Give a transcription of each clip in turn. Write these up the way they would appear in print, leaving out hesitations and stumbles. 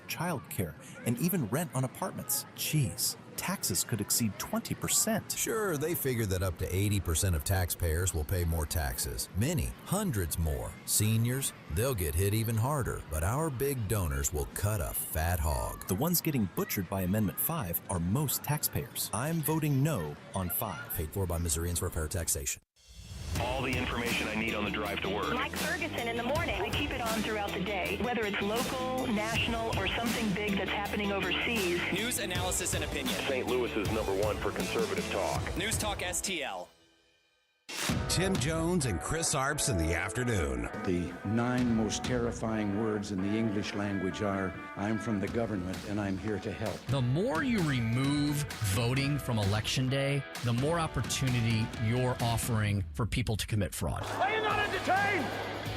childcare, and even rent on apartments. Jeez, taxes could exceed 20%. Sure, they figure that up to 80% of taxpayers will pay more taxes. Many, hundreds more. Seniors, they'll get hit even harder, but our big donors will cut a fat hog. The ones getting butchered by Amendment 5 are most taxpayers. I'm voting no on 5. Paid for by Missourians for fair taxation. All the information I need on the drive to work. Mike Ferguson in the morning. I keep it on throughout the day, whether it's local, national, or something big that's happening overseas. News, analysis, and opinion. St. Louis is #1 for conservative talk. News Talk STL. Tim Jones and Chris Arps in the afternoon. The 9 most terrifying words in the English language are, I'm from the government and I'm here to help. The more you remove voting from Election Day, the more opportunity you're offering for people to commit fraud. Are you not entertained?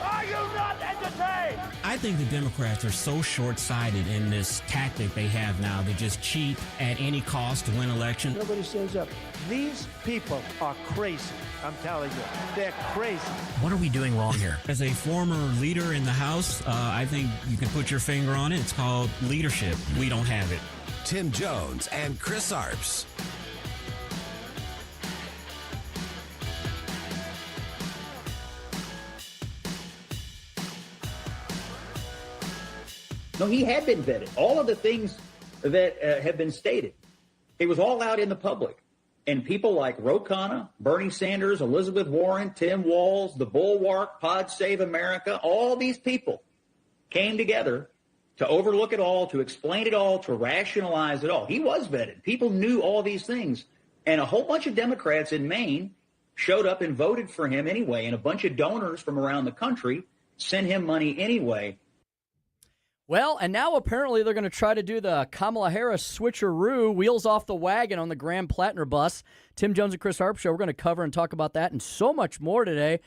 Are you not entertained? I think the Democrats are so short-sighted in this tactic they have now. They just cheat at any cost to win election. Nobody stands up. These people are crazy. I'm telling you, they're crazy. What are we doing wrong here? As a former leader in the House, I think you can put your finger on it. It's called leadership. We don't have it. Tim Jones and Chris Arps. No, he had been vetted. All of the things that have been stated, it was all out in the public. And people like Ro Khanna, Bernie Sanders, Elizabeth Warren, Tim Walz, the Bulwark, Pod Save America, all these people came together to overlook it all, to explain it all, to rationalize it all. He was vetted. People knew all these things. And a whole bunch of Democrats in Maine showed up and voted for him anyway. And a bunch of donors from around the country sent him money anyway. Well, and now apparently they're going to try to do the Kamala Harris switcheroo, wheels off the wagon on the Graham Plattner bus. Tim Jones and Chris Arps Show. We're going to cover and talk about that and so much more today.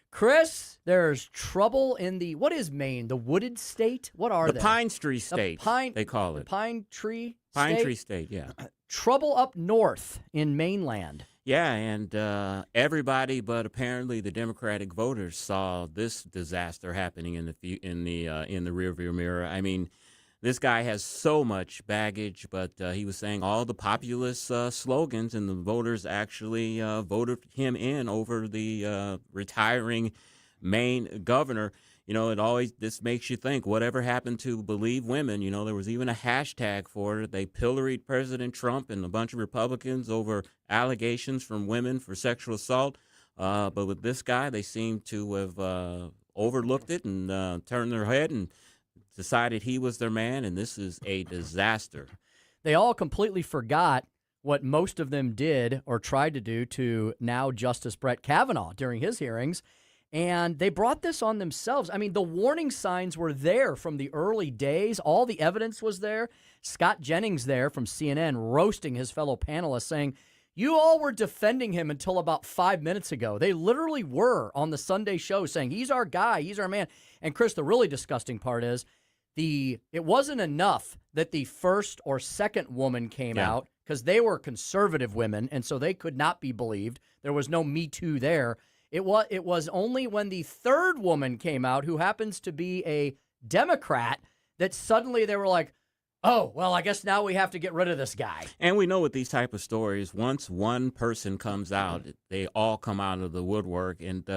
Chris, there's trouble in what is Maine? The wooded state? What are they? The Pine Tree State, they call it. The Pine Tree State? Pine Tree State, yeah. Trouble up north in mainland. Yeah, and everybody, but apparently the Democratic voters saw this disaster happening in the rearview mirror. I mean, this guy has so much baggage, but he was saying all the populist slogans, and the voters actually voted him in over the retiring Maine governor. You know, this makes you think, whatever happened to Believe Women? You know, there was even a hashtag for it. They pilloried President Trump and a bunch of Republicans over allegations from women for sexual assault. But with this guy, they seem to have overlooked it and turned their head and decided he was their man, and this is a disaster. They all completely forgot what most of them did or tried to do to now Justice Brett Kavanaugh during his hearings. And they brought this on themselves. I mean, the warning signs were there from the early days. All the evidence was there. Scott Jennings there from CNN roasting his fellow panelists, saying, you all were defending him until about 5 minutes ago. They literally were on the Sunday show saying, he's our guy, he's our man. And Chris, the really disgusting part is it wasn't enough that the first or second woman came out, because they were conservative women, and so they could not be believed. There was no Me Too there. It was only when the third woman came out, who happens to be a Democrat, that suddenly they were like, oh, well, I guess now we have to get rid of this guy. And we know with these type of stories, once one person comes out, they all come out of the woodwork. And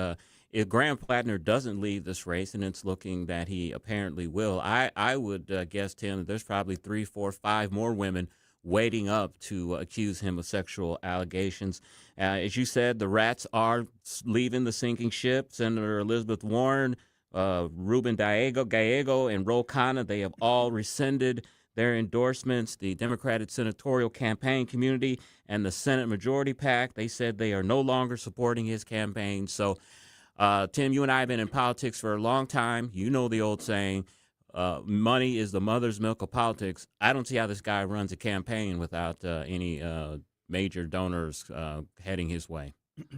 if Graham Plattner doesn't leave this race, and it's looking that he apparently will, I would guess, Tim, that there's probably 3, 4, 5 more women waiting up to accuse him of sexual allegations. As you said, the rats are leaving the sinking ship. Senator Elizabeth Warren, Ruben Gallego, and Ro Khanna, they have all rescinded their endorsements. The Democratic senatorial campaign community and the Senate Majority PAC, they said they are no longer supporting his campaign. So, Tim, you and I have been in politics for a long time. You know the old saying, money is the mother's milk of politics. I don't see how this guy runs a campaign without any major donors heading his way.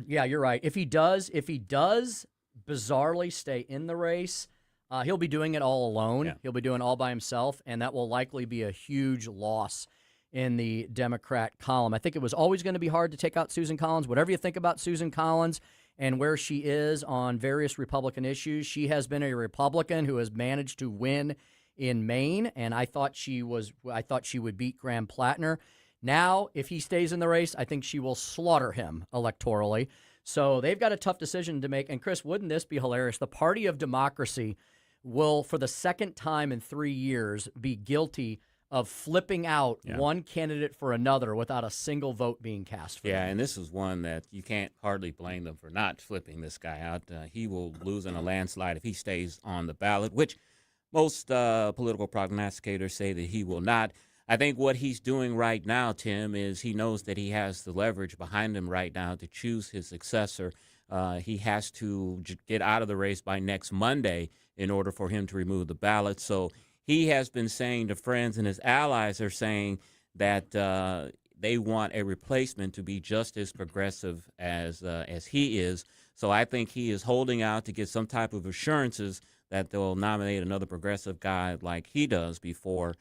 Yeah, you're right. If he does bizarrely stay in the race, he'll be doing it all alone. Yeah. He'll be doing it all by himself, and that will likely be a huge loss in the Democrat column. I think it was always going to be hard to take out Susan Collins. Whatever you think about Susan Collins and where she is on various Republican issues, she has been a Republican who has managed to win in Maine, and I thought she would beat Graham Plattner. Now, if he stays in the race, I think she will slaughter him electorally. So they've got a tough decision to make. And Chris, wouldn't this be hilarious? The Party of Democracy will, for the second time in 3 years, be guilty of flipping out one candidate for another without a single vote being cast for them. And this is one that you can't hardly blame them for not flipping this guy out. He will lose in a landslide if he stays on the ballot, which most political prognosticators say that he will not. I think what he's doing right now, Tim, is he knows that he has the leverage behind him right now to choose his successor. He has to get out of the race by next Monday in order for him to remove the ballot. So he has been saying to friends, and his allies are saying that they want a replacement to be just as progressive as he is. So I think he is holding out to get some type of assurances that they'll nominate another progressive guy like he does before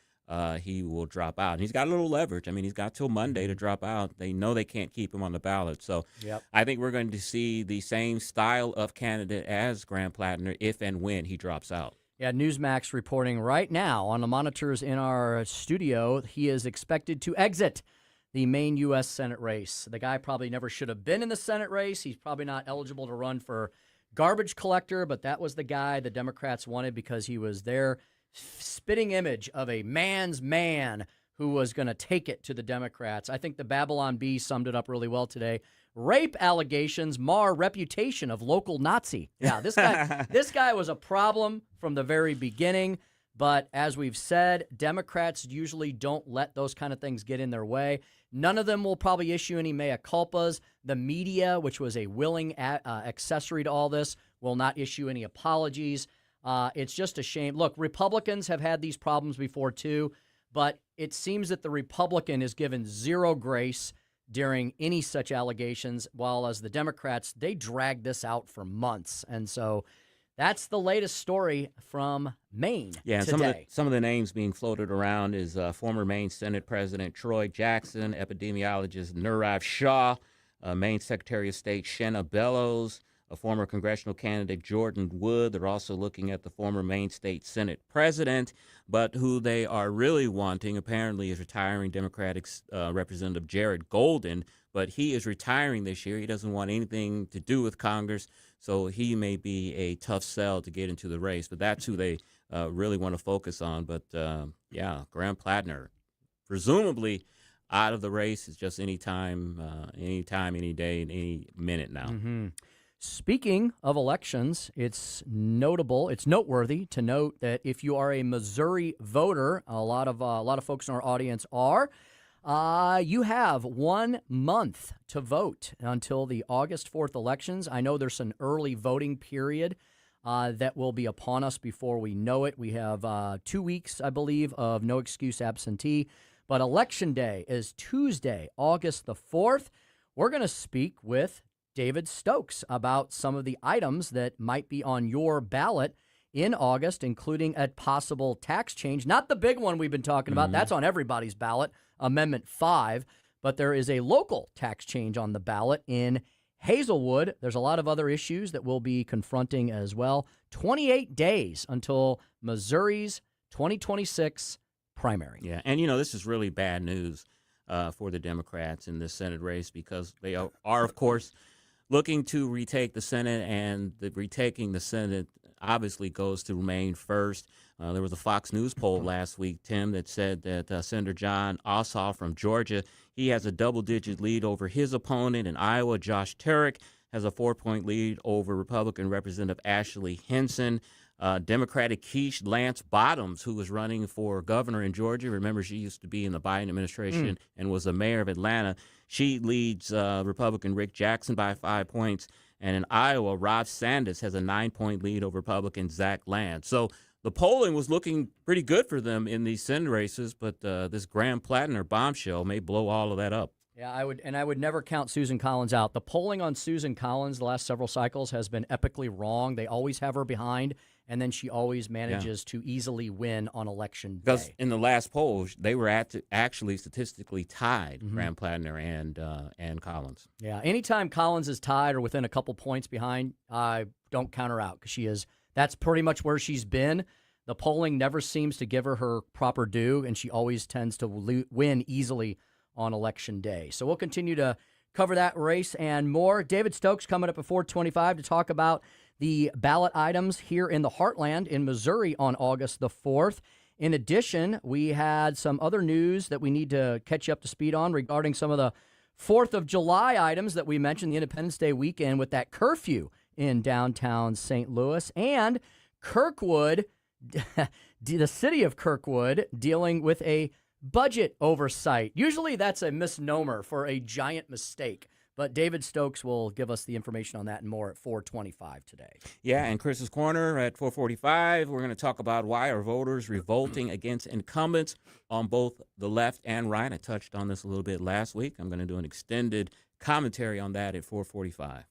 he will drop out. And he's got a little leverage. I mean, he's got till Monday to drop out. They know they can't keep him on the ballot. So I think we're going to see the same style of candidate as Graham Plattner if and when he drops out. Yeah, Newsmax reporting right now on the monitors in our studio, he is expected to exit the Maine U.S. Senate race. The guy probably never should have been in the Senate race. He's probably not eligible to run for garbage collector, but that was the guy the Democrats wanted because he was their spitting image of a man's man who was going to take it to the Democrats. I think the Babylon Bee summed it up really well today. Rape allegations mar reputation of local Nazi. Yeah, this guy was a problem from the very beginning, but as we've said, Democrats usually don't let those kind of things get in their way. None of them will probably issue any mea culpas. The media, which was a willing accessory to all this, will not issue any apologies. It's just a shame. Look, Republicans have had these problems before too, but it seems that the Republican is given zero grace during any such allegations, while as the Democrats, they drag this out for months. And so that's the latest story from Maine today. And some of the names being floated around is former Maine Senate President Troy Jackson, epidemiologist Nirav Shah, Maine Secretary of State Shenna Bellows, a former congressional candidate, Jordan Wood. They're also looking at the former Maine State Senate president, but who they are really wanting apparently is retiring Democratic Representative Jared Golden, but he is retiring this year. He doesn't want anything to do with Congress, so he may be a tough sell to get into the race, but that's who they really want to focus on. But, Graham Plattner, presumably out of the race is just any time, any day, any minute now. Mm-hmm. Speaking of elections, it's noteworthy to note that if you are a Missouri voter, a lot of folks in our audience are, you have 1 month to vote until the August 4th elections. I know there's an early voting period that will be upon us before we know it. We have 2 weeks, I believe, of no excuse absentee, but Election Day is Tuesday, August the 4th. We're going to speak with David Stokes about some of the items that might be on your ballot in August, including a possible tax change. Not the big one we've been talking about. That's on everybody's ballot, Amendment 5. But there is a local tax change on the ballot in Hazelwood. There's a lot of other issues that we'll be confronting as well. 28 days until Missouri's 2026 primary. Yeah, and this is really bad news for the Democrats in this Senate race because they are of course, looking to retake the Senate, and retaking the Senate obviously goes to remain first. There was a Fox News poll last week, Tim, that said that Senator John Ossoff from Georgia, he has a double-digit lead over his opponent. In Iowa, Josh Turek has a 4-point lead over Republican Representative Ashley Henson. Democratic quiche Lance Bottoms, who was running for governor in Georgia. Remember, she used to be in the Biden administration and was the mayor of Atlanta. She leads Republican Rick Jackson by 5 points. And in Iowa, Rod Sanders has a 9-point lead over Republican Zach Land. So the polling was looking pretty good for them in these Senate races, but this Graham Plattner bombshell may blow all of that up. Yeah, I would never count Susan Collins out. The polling on Susan Collins the last several cycles has been epically wrong. They always have her behind, and then she always manages to easily win on election day. Because in the last poll, they were actually statistically tied, Graham Plattner and Collins. Yeah, anytime Collins is tied or within a couple points behind, I don't count her out because that's pretty much where she's been The polling never seems to give her proper due, and she always tends to win easily on Election Day. So we'll continue to cover that race and more. David Stokes coming up at 4:25 to talk about the ballot items here in the Heartland in Missouri on August the 4th. In addition, we had some other news that we need to catch you up to speed on regarding some of the 4th of July items that we mentioned, the Independence Day weekend with that curfew in downtown St. Louis, and Kirkwood, the city of Kirkwood, dealing with a budget oversight. Usually that's a misnomer for a giant mistake, but David Stokes will give us the information on that and more at 4:25 today. Yeah, and Chris's Corner at 4:45, we're going to talk about why are voters revolting against incumbents on both the left and right. I touched on this a little bit last week. I'm going to do an extended commentary on that at 4:45.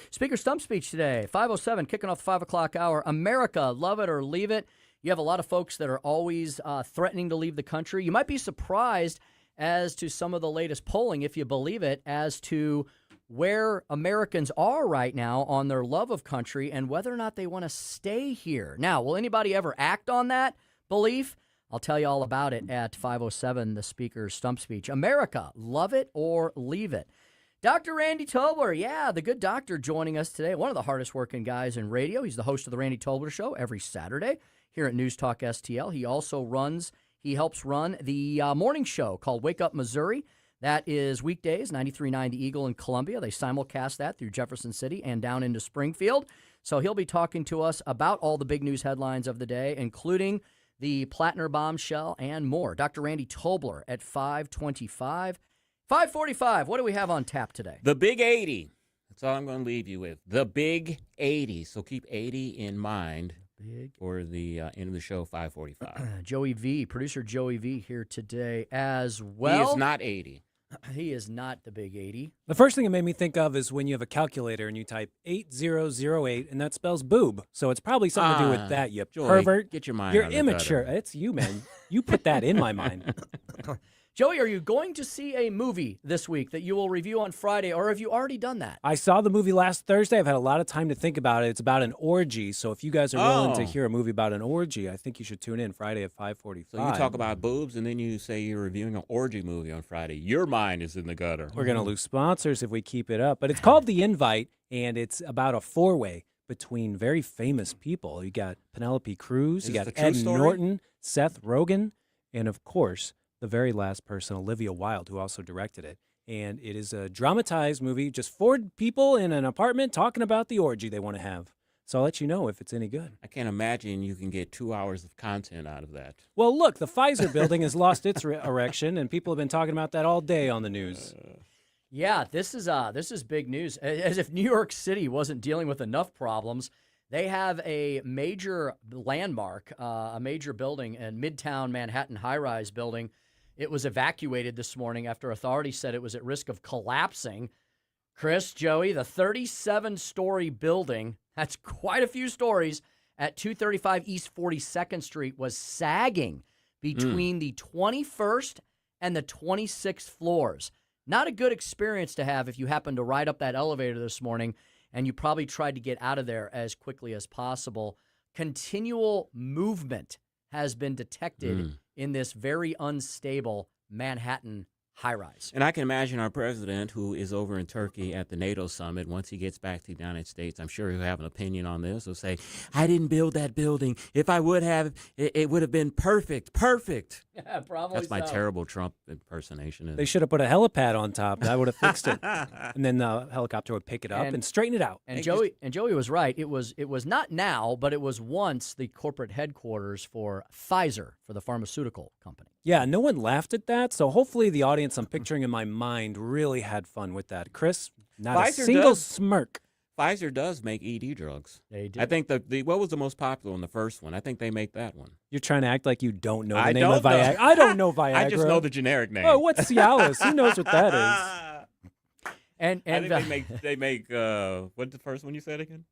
Speaker stump speech today, 5:07, kicking off the 5 o'clock hour. America, love it or leave it. You have a lot of folks that are always threatening to leave the country. You might be surprised as to some of the latest polling, if you believe it, as to where Americans are right now on their love of country and whether or not they want to stay here. Now, will anybody ever act on that belief? I'll tell you all about it at 5:07, the speaker's stump speech. America, love it or leave it. Dr. Randy Tobler, the good doctor joining us today, one of the hardest working guys in radio. He's the host of the Randy Tobler Show every Saturday here at News Talk STL. He also helps run the morning show called Wake Up Missouri. That is weekdays, 93.9 The Eagle in Columbia. They simulcast that through Jefferson City and down into Springfield. So he'll be talking to us about all the big news headlines of the day, including the Plattner bombshell and more. Dr. Randy Tobler at 5:25. 5:45, what do we have on tap today? The Big 80. That's all I'm going to leave you with. The Big 80. So keep 80 in mind for the end of the show, 5:45. Producer Joey V here today as well. He is not 80. He is not the Big 80. The first thing it made me think of is when you have a calculator and you type 8008, and that spells boob. So it's probably something to do with that, you Joey, pervert. Get your mind You're out of the immature. gutter. It's you, man. You put that in my mind. Joey, are you going to see a movie this week that you will review on Friday, or have you already done that? I saw the movie last Thursday. I've had a lot of time to think about it. It's about an orgy. So if you guys are willing to hear a movie about an orgy, I think you should tune in Friday at 5:45. So you talk about boobs, and then you say you're reviewing an orgy movie on Friday. Your mind is in the gutter. We're going to lose sponsors if we keep it up. But it's called The Invite, and it's about a four-way between very famous people. You got Penelope Cruz, you got Ed Norton, Seth Rogen, and, of course, the very last person, Olivia Wilde, who also directed it. And it is a dramatized movie, just four people in an apartment talking about the orgy they want to have. So I'll let you know if it's any good. I can't imagine you can get 2 hours of content out of that. Well, look, the Pfizer building has lost its erection, and people have been talking about that all day on the news. Yeah, this is big news. As if New York City wasn't dealing with enough problems, they have a major landmark, a major building, a Midtown Manhattan high-rise building. It was evacuated this morning after authorities said it was at risk of collapsing. Chris, Joey, the 37-story building, that's quite a few stories, at 235 East 42nd Street was sagging between the 21st and the 26th floors. Not a good experience to have if you happen to ride up that elevator this morning and you probably tried to get out of there as quickly as possible. Continual movement has been detected in this very unstable Manhattan high-rise. And I can imagine our president, who is over in Turkey at the NATO summit, once he gets back to the United States, I'm sure he'll have an opinion on this. He'll say, I didn't build that building. If I would have, it would have been perfect. Perfect. Yeah, probably That's my so. terrible Trump impersonation. They should have put a helipad on top. That would have fixed it. And then the helicopter would pick it up and straighten it out. And Joey was right. It was not now, but it was once the corporate headquarters for Pfizer, for the pharmaceutical company. Yeah, no one laughed at that, so hopefully the audience I'm picturing in my mind really had fun with that. Chris, not a single smirk. Pfizer does make ED drugs. They do. I think what was the most popular one, the first one? I think they make that one. You're trying to act like you don't know the name of Viagra. I don't know Viagra. I just know the generic name. Oh, what's Cialis? Who knows what that is? And I think they make what's the first one you said again?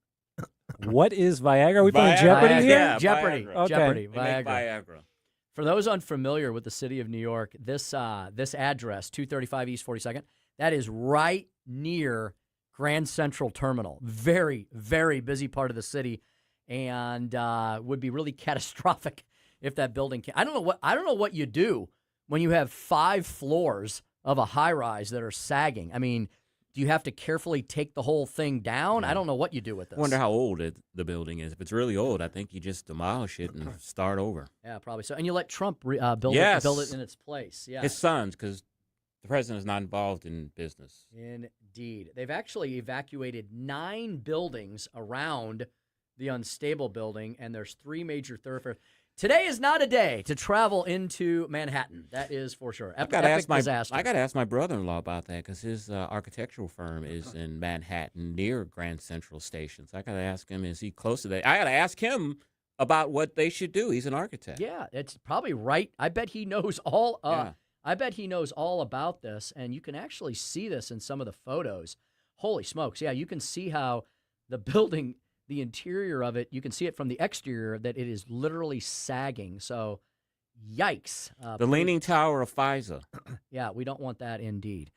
What is Viagra? Are we playing Jeopardy here? Yeah, Jeopardy. Viagra. Okay. Jeopardy. They make Viagra. For those unfamiliar with the city of New York, this address, 235 East 42nd, that is right near Grand Central Terminal. Very, very busy part of the city. and would be really catastrophic if that building I don't know what you do when you have 5 floors of a high-rise that are sagging. I mean, do you have to carefully take the whole thing down? I don't know what you do with this. I wonder how old the building is. If it's really old, I think you just demolish it and start over. Yeah, probably so. And you let Trump build it in its place. Yeah, his sons, because the president is not involved in business. Indeed. They've actually evacuated 9 buildings around the unstable building, and there's 3 major thoroughfares. Today is not a day to travel into Manhattan. That is for sure. Epic disaster. I got to ask my brother-in-law about that because his architectural firm is in Manhattan near Grand Central Station. So I got to ask him, is he close to that? I got to ask him about what they should do. He's an architect. Yeah, it's probably right. I bet he knows all. I bet he knows all about this, and you can actually see this in some of the photos. Holy smokes! Yeah, you can see how the building. The interior of it, you can see it from the exterior that it is literally sagging. So, yikes. The Leaning Tower of Pfizer. Yeah, we don't want that indeed.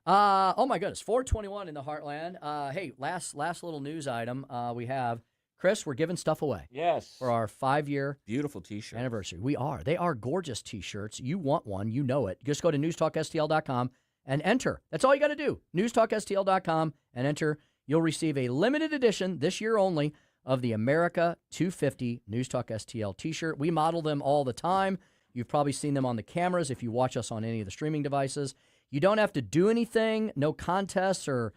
Oh, my goodness. 421 in the Heartland. Hey, last little news item. We have, Chris, we're giving stuff away. Yes. For our 5-year beautiful T-shirt anniversary. We are. They are gorgeous T-shirts. You want one. You know it. Just go to newstalkstl.com and enter. That's all you got to do. newstalkstl.com and enter. You'll receive a limited edition, this year only, of the America 250 News Talk STL T-shirt. We model them all the time. You've probably seen them on the cameras if you watch us on any of the streaming devices. You don't have to do anything, no contests or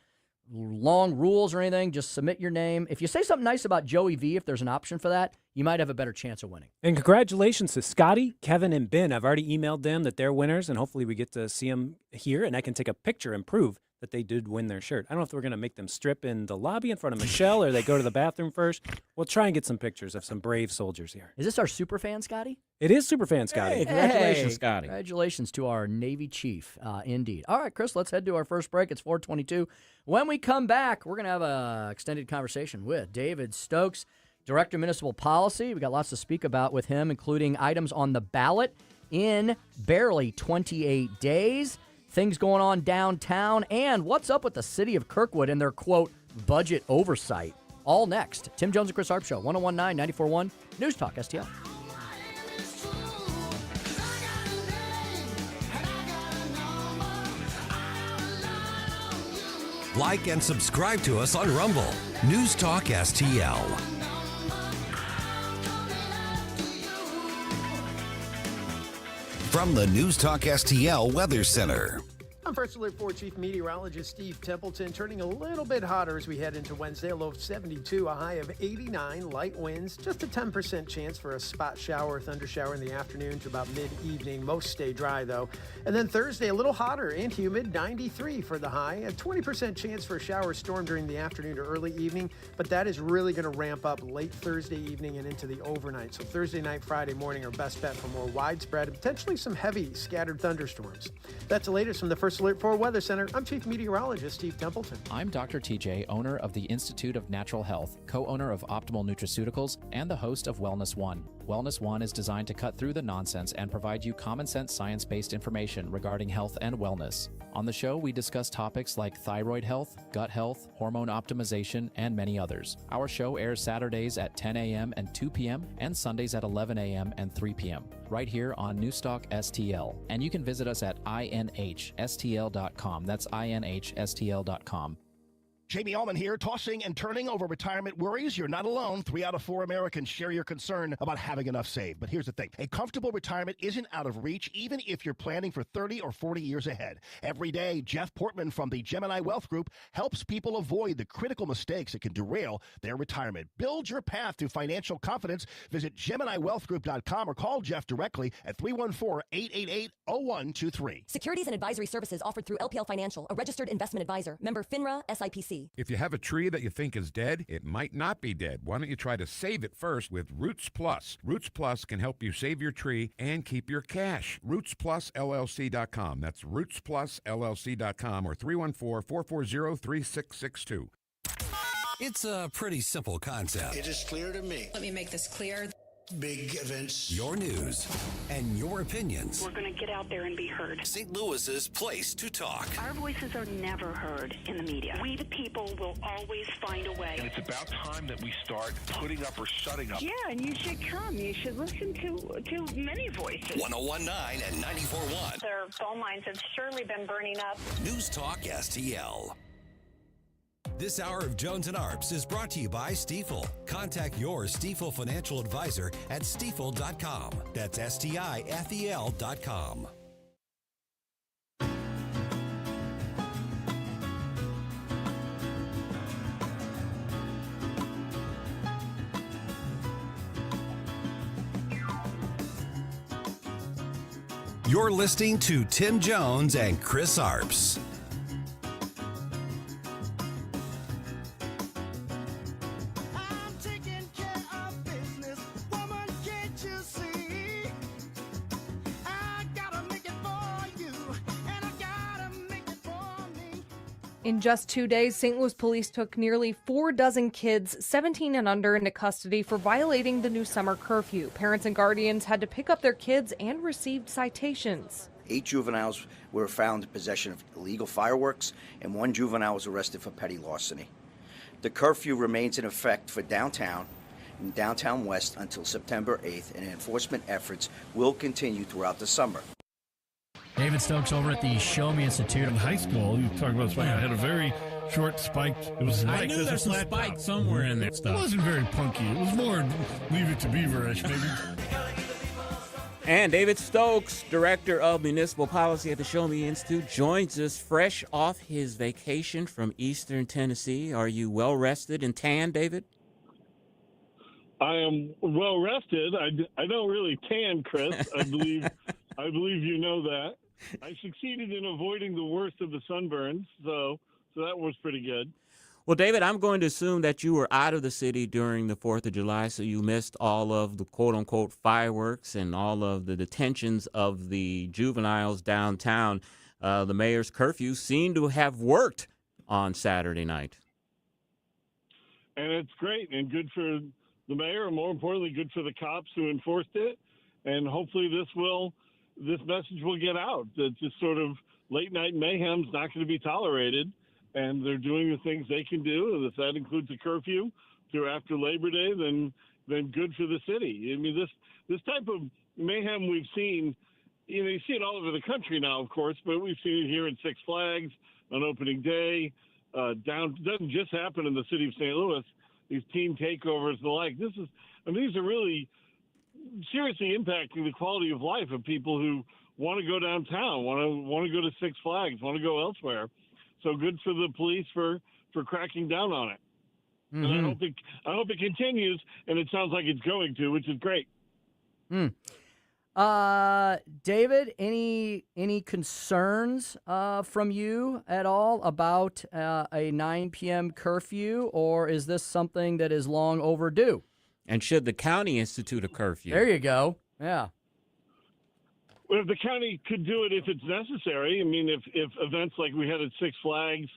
long rules or anything. Just submit your name. If you say something nice about Joey V, if there's an option for that, you might have a better chance of winning. And congratulations to Scotty, Kevin, and Ben. I've already emailed them that they're winners, and hopefully we get to see them here, and I can take a picture and prove that they did win their shirt. I don't know if we're going to make them strip in the lobby in front of Michelle or they go to the bathroom first. We'll try and get some pictures of some brave soldiers here. Is this our super fan, Scotty? It is super fan, Scotty. Hey, congratulations, Scotty. Congratulations to our Navy chief, indeed. All right, Chris, let's head to our first break. It's 4:22. When we come back, we're going to have an extended conversation with David Stokes, Director of Municipal Policy. We got lots to speak about with him, including items on the ballot in barely 28 days. Things going on downtown, and what's up with the city of Kirkwood and their, quote, budget oversight. All next. Tim Jones and Chris Arps Show, 101.9, 94.1, News Talk STL. Like and subscribe to us on Rumble. News Talk STL. From the News Talk STL Weather Center. I'm First Alert 4 Chief Meteorologist Steve Templeton. Turning a little bit hotter as we head into Wednesday. A low of 72, a high of 89. Light winds, just a 10% chance for a spot shower or thunder shower in the afternoon to about mid-evening. Most stay dry, though. And then Thursday, a little hotter and humid, 93 for the high. A 20% chance for a shower or storm during the afternoon to early evening. But that is really going to ramp up late Thursday evening and into the overnight. So Thursday night, Friday morning are best bet for more widespread and potentially some heavy scattered thunderstorms. That's the latest from the First Alert 4 Weather Center. I'm Chief Meteorologist Steve Templeton. I'm Dr. TJ, owner of the Institute of Natural Health, co-owner of Optimal Nutraceuticals, and the host of Wellness One. Wellness One is designed to cut through the nonsense and provide you common sense science-based information regarding health and wellness. On the show, we discuss topics like thyroid health, gut health, hormone optimization, and many others. Our show airs Saturdays at 10 a.m. and 2 p.m. and Sundays at 11 a.m. and 3 p.m. right here on Newstalk STL. And you can visit us at inhstl.com. That's inhstl.com. Jamie Allman here, tossing and turning over retirement worries. You're not alone. 3 out of 4 Americans share your concern about having enough saved. But here's the thing. A comfortable retirement isn't out of reach, even if you're planning for 30 or 40 years ahead. Every day, Jeff Portman from the Gemini Wealth Group helps people avoid the critical mistakes that can derail their retirement. Build your path to financial confidence. Visit GeminiWealthGroup.com or call Jeff directly at 314-888-0123. Securities and advisory services offered through LPL Financial, a registered investment advisor. Member FINRA, SIPC. If you have a tree that you think is dead, it might not be dead. Why don't you try to save it first with Roots Plus? Roots Plus can help you save your tree and keep your cash. RootsPlusLLC.com. That's RootsPlusLLC.com or 314-440-3662. It's a pretty simple concept. It is clear to me. Let me make this clear. Big events. Your news and your opinions. We're going to get out there and be heard. St. Louis's place to talk. Our voices are never heard in the media. We, the people, will always find a way. And it's about time that we start putting up or shutting up. Yeah, and you should come. You should listen to many voices. 101.9 and 94.1. Their phone lines have surely been burning up. News Talk STL. This hour of Jones and Arps is brought to you by Stifel. Contact your Stifel financial advisor at stifel.com. That's STIFEL.com. You're listening to Tim Jones and Chris Arps. In just 2 days, St. Louis police took nearly 4 dozen kids, 17 and under, into custody for violating the new summer curfew. Parents and guardians had to pick up their kids and received citations. 8 juveniles were found in possession of illegal fireworks, and 1 juvenile was arrested for petty larceny. The curfew remains in effect for downtown and downtown west until September 8th, and enforcement efforts will continue throughout the summer. David Stokes over at the Show Me Institute. In high school, you talk about spike. I had a very short spike. It was spiked. I knew there's a spike somewhere in that stuff. It wasn't very punky. It was more Leave It to Beaver-ish, maybe. And David Stokes, Director of Municipal Policy at the Show Me Institute, joins us fresh off his vacation from Eastern Tennessee. Are you well rested and tan, David? I am well rested. I don't really tan, Chris. I believe you know that. I succeeded in avoiding the worst of the sunburns, so that was pretty good. Well, David, I'm going to assume that you were out of the city during the 4th of July, so you missed all of the quote-unquote fireworks and all of the detentions of the juveniles downtown. The mayor's curfew seemed to have worked on Saturday night. And it's great and good for the mayor, and more importantly, good for the cops who enforced it. And hopefully this message will get out that this sort of late-night mayhem is not going to be tolerated, and they're doing the things they can do. And if that includes a curfew through after Labor Day, then good for the city. I mean, this type of mayhem we've seen, you see it all over the country now, of course, but we've seen it here in Six Flags on opening day. It doesn't just happen in the city of St. Louis. These team takeovers and the like. These are really seriously impacting the quality of life of people who want to go downtown, want to go to Six Flags, want to go elsewhere. So good for the police for cracking down on it. Mm-hmm. And I hope it continues, and it sounds like it's going to, which is great. David, any concerns from you at all about a 9 p.m. curfew, or is this something that is long overdue? And should the county institute a curfew? There you go. Yeah. Well, if the county could do it if it's necessary. I mean, if events like we had at Six Flags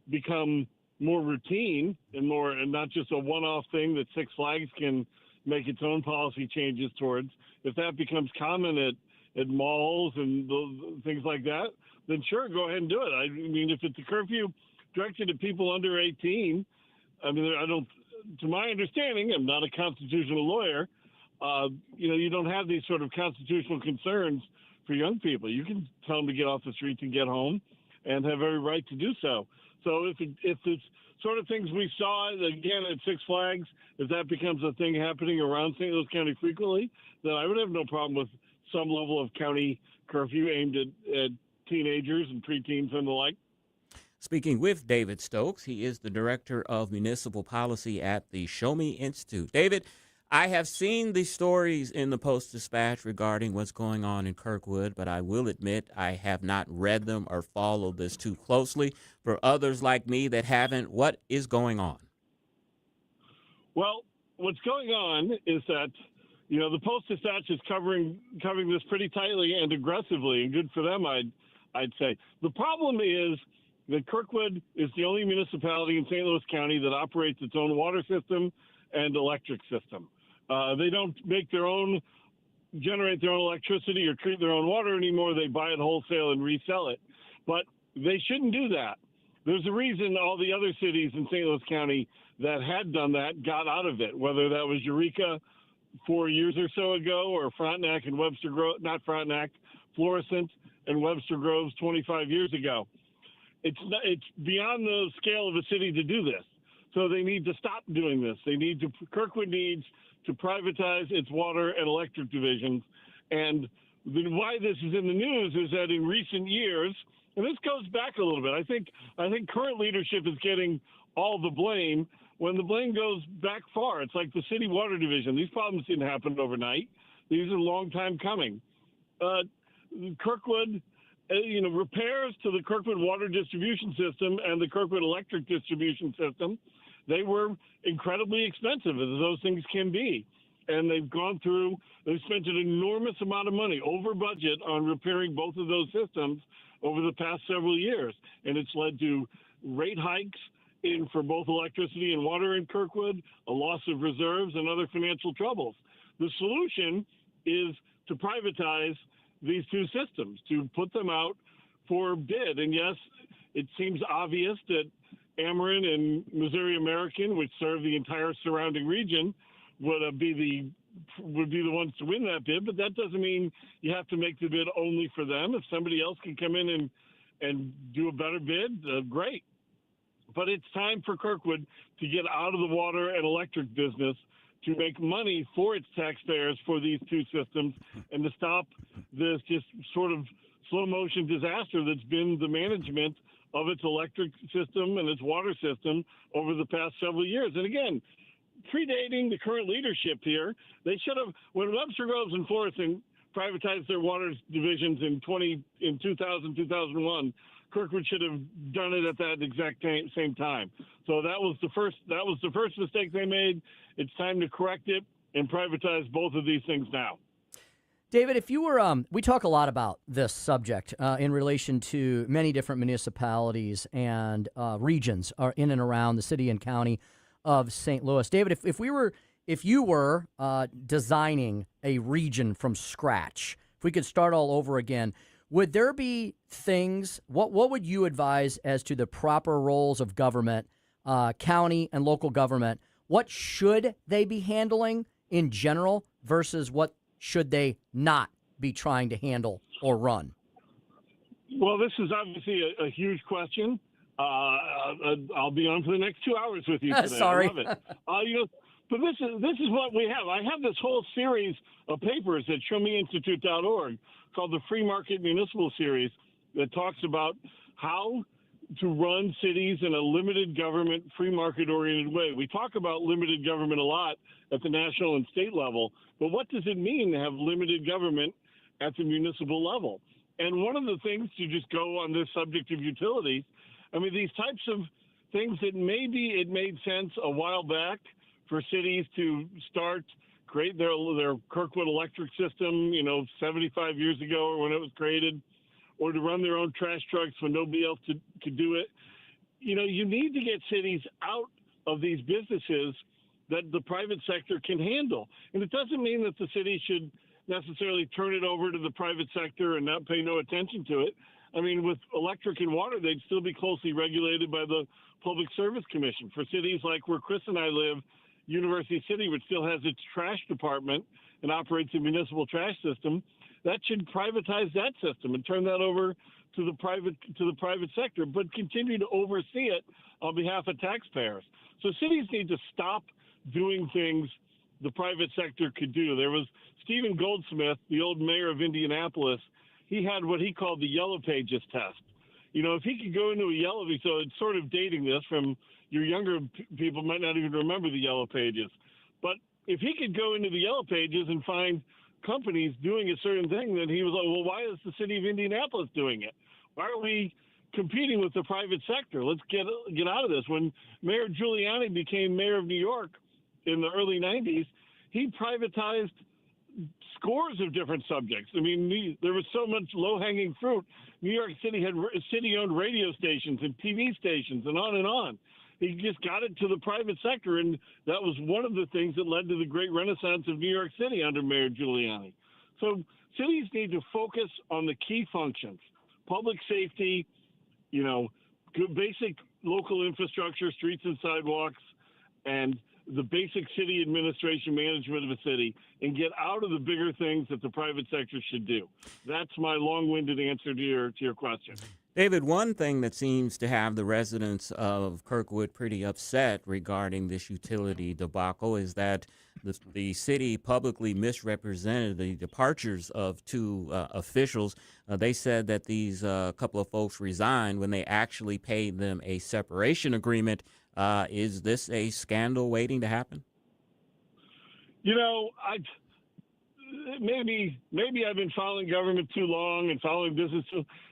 become more routine and not just a one-off thing that Six Flags can make its own policy changes towards, if that becomes common at malls and things like that, then sure, go ahead and do it. I mean, if it's a curfew directed at people under 18, I mean, to my understanding, I'm not a constitutional lawyer, you don't have these sort of constitutional concerns for young people. You can tell them to get off the streets and get home and have every right to do so. So if it's sort of things we saw, again, at Six Flags, if that becomes a thing happening around St. Louis County frequently, then I would have no problem with some level of county curfew aimed at teenagers and preteens and the like. Speaking with David Stokes, he is the Director of Municipal Policy at the Show Me Institute. David, I have seen the stories in the Post-Dispatch regarding what's going on in Kirkwood, but I will admit I have not read them or followed this too closely. For others like me that haven't, what is going on? Well, what's going on is that, the Post-Dispatch is covering this pretty tightly and aggressively, and good for them, I'd say. The problem is that Kirkwood is the only municipality in St. Louis County that operates its own water system and electric system. They don't generate their own electricity or treat their own water anymore. They buy it wholesale and resell it. But they shouldn't do that. There's a reason all the other cities in St. Louis County that had done that got out of it, whether that was Eureka 4 years or so ago or Frontenac and Webster Groves, not Frontenac, Florissant and Webster Groves 25 years ago. It's beyond the scale of a city to do this. So they need to stop doing this. Kirkwood needs to privatize its water and electric divisions. And why this is in the news is that in recent years, and this goes back a little bit, I think current leadership is getting all the blame when the blame goes back far. It's like the city water division. These problems didn't happen overnight. These are a long time coming. Kirkwood, repairs to the Kirkwood water distribution system and the Kirkwood electric distribution system, they were incredibly expensive, as those things can be. And they've spent an enormous amount of money over budget on repairing both of those systems over the past several years. And it's led to rate hikes for both electricity and water in Kirkwood, a loss of reserves, and other financial troubles. The solution is to privatize these two systems, to put them out for bid. And yes, it seems obvious that Ameren and Missouri American, which serve the entire surrounding region, would be the ones to win that bid, but that doesn't mean you have to make the bid only for them. If somebody else can come in and do a better bid, great. But it's time for Kirkwood to get out of the water and electric business to make money for its taxpayers for these two systems and to stop this just sort of slow motion disaster that's been the management of its electric system and its water system over the past several years. And again, predating the current leadership here, they should have, when Webster Groves and Florissant privatized their water divisions in 2000, 2001, Kirkwood should have done it at that exact same time. So that was the first mistake they made. It's time to correct it and privatize both of these things now. David, if you were, we talk a lot about this subject in relation to many different municipalities and regions in and around the city and county of St. Louis. David, if you were designing a region from scratch, if we could start all over again, would there be things, what would you advise as to the proper roles of government, county and local government? What should they be handling in general versus what should they not be trying to handle or run? Well, this is obviously a huge question. I'll be on for the next 2 hours with you today. Sorry. I love it. But this is what we have. I have this whole series of papers at showmeinstitute.org called the Free Market Municipal Series that talks about how to run cities in a limited government, free market-oriented way. We talk about limited government a lot at the national and state level, but what does it mean to have limited government at the municipal level? And one of the things, to just go on this subject of utilities, I mean, these types of things that maybe it made sense a while back for cities to create their Kirkwood electric system, 75 years ago or when it was created, or to run their own trash trucks when nobody else could do it. You need to get cities out of these businesses that the private sector can handle. And it doesn't mean that the city should necessarily turn it over to the private sector and not pay no attention to it. I mean, with electric and water, they'd still be closely regulated by the Public Service Commission. For cities like where Chris and I live, University City, which still has its trash department and operates a municipal trash system, that should privatize that system and turn that over to the private sector, but continue to oversee it on behalf of taxpayers. So cities need to stop doing things the private sector could do. There was Stephen Goldsmith, the old mayor of Indianapolis. He had what he called the Yellow Pages test. If he could go into a yellow, so it's sort of dating this from your younger people might not even remember the Yellow Pages. But if he could go into the Yellow Pages and find companies doing a certain thing, then he was like, well, why is the city of Indianapolis doing it? Why are we competing with the private sector? Let's get out of this. When Mayor Giuliani became mayor of New York in the early 90s, he privatized scores of different subjects. I mean, there was so much low-hanging fruit. New York City had city-owned radio stations and TV stations and on and on. he just got it to the private sector, and that was one of the things that led to the great renaissance of New York City under Mayor Giuliani. So cities need to focus on the key functions: public safety, good basic local infrastructure, streets and sidewalks, and the basic city administration management of a city, and get out of the bigger things that the private sector should do. That's my long-winded answer to your question. David, one thing that seems to have the residents of Kirkwood pretty upset regarding this utility debacle is that the city publicly misrepresented the departures of two officials. They said that these couple of folks resigned when they actually paid them a separation agreement. Is this a scandal waiting to happen? Maybe I've been following government too long and following business.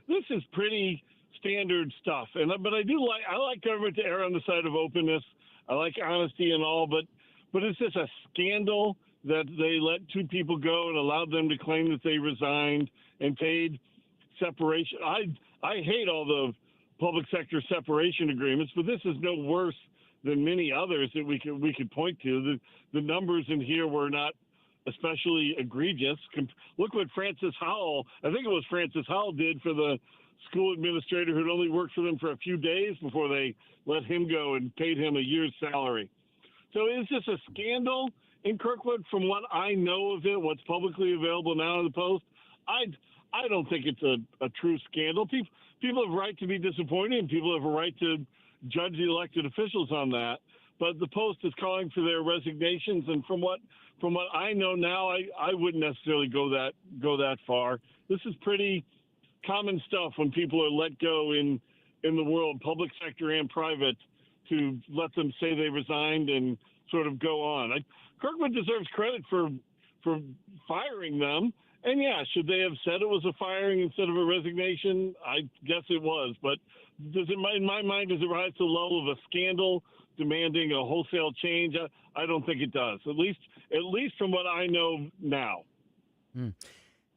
This is pretty standard stuff, but I like government to err on the side of openness. I like honesty and all, but is this a scandal that they let two people go and allowed them to claim that they resigned and paid separation? I hate all the public sector separation agreements, but this is no worse than many others that we could point to. The numbers in here were not especially egregious. Look what Francis Howell did for the school administrator who'd only worked for them for a few days before they let him go and paid him a year's salary. So is this a scandal in Kirkwood? From what I know of it, what's publicly available now in the Post, I don't think it's a true scandal. People have a right to be disappointed, and people have a right to judge the elected officials on that. But the Post is calling for their resignations, and from what I know now, I wouldn't necessarily go that far. This is pretty common stuff when people are let go in the world, public sector and private, to let them say they resigned and sort of go on. Kirkwood deserves credit for firing them. And yeah, should they have said it was a firing instead of a resignation? I guess it was. But in my mind, does it rise to the level of a scandal demanding a wholesale change? I don't think it does, at least from what I know now.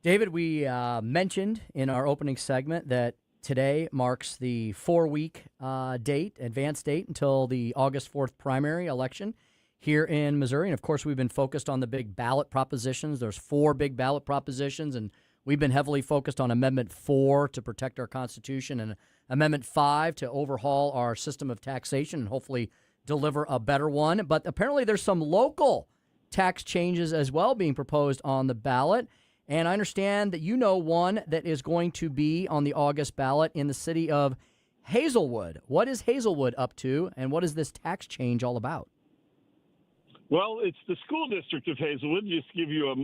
David, we mentioned in our opening segment that today marks the 4-week advance date until the August 4th primary election here in Missouri. And, of course, we've been focused on the big ballot propositions. There's 4 big ballot propositions, and we've been heavily focused on Amendment 4 to protect our Constitution and Amendment 5 to overhaul our system of taxation and hopefully deliver a better one. But apparently there's some local tax changes as well being proposed on the ballot. And I understand that you know one that is going to be on the August ballot in the city of Hazelwood. What is Hazelwood up to, and what is this tax change all about? Well, it's the school district of Hazelwood, just to give you a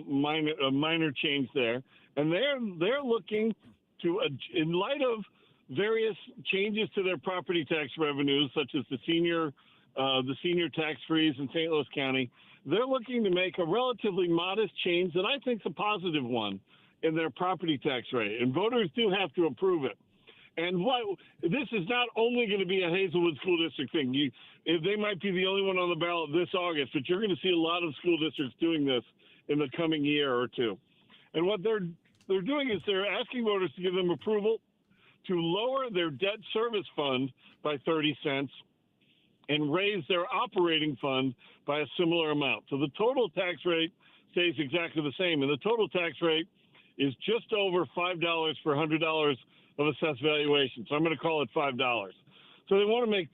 minor change there. And they're looking to, in light of various changes to their property tax revenues, such as the senior tax freeze in St. Louis County, they're looking to make a relatively modest change that I think is a positive one in their property tax rate. And voters do have to approve it. And this is not only going to be a Hazelwood school district thing. They might be the only one on the ballot this August, but you're going to see a lot of school districts doing this in the coming year or two. And what they're doing is they're asking voters to give them approval to lower their debt service fund by 30 cents and raise their operating fund by a similar amount. So the total tax rate stays exactly the same, and the total tax rate is just over $5 for $100 of assessed valuation. So I'm going to call it $5. So they want to make,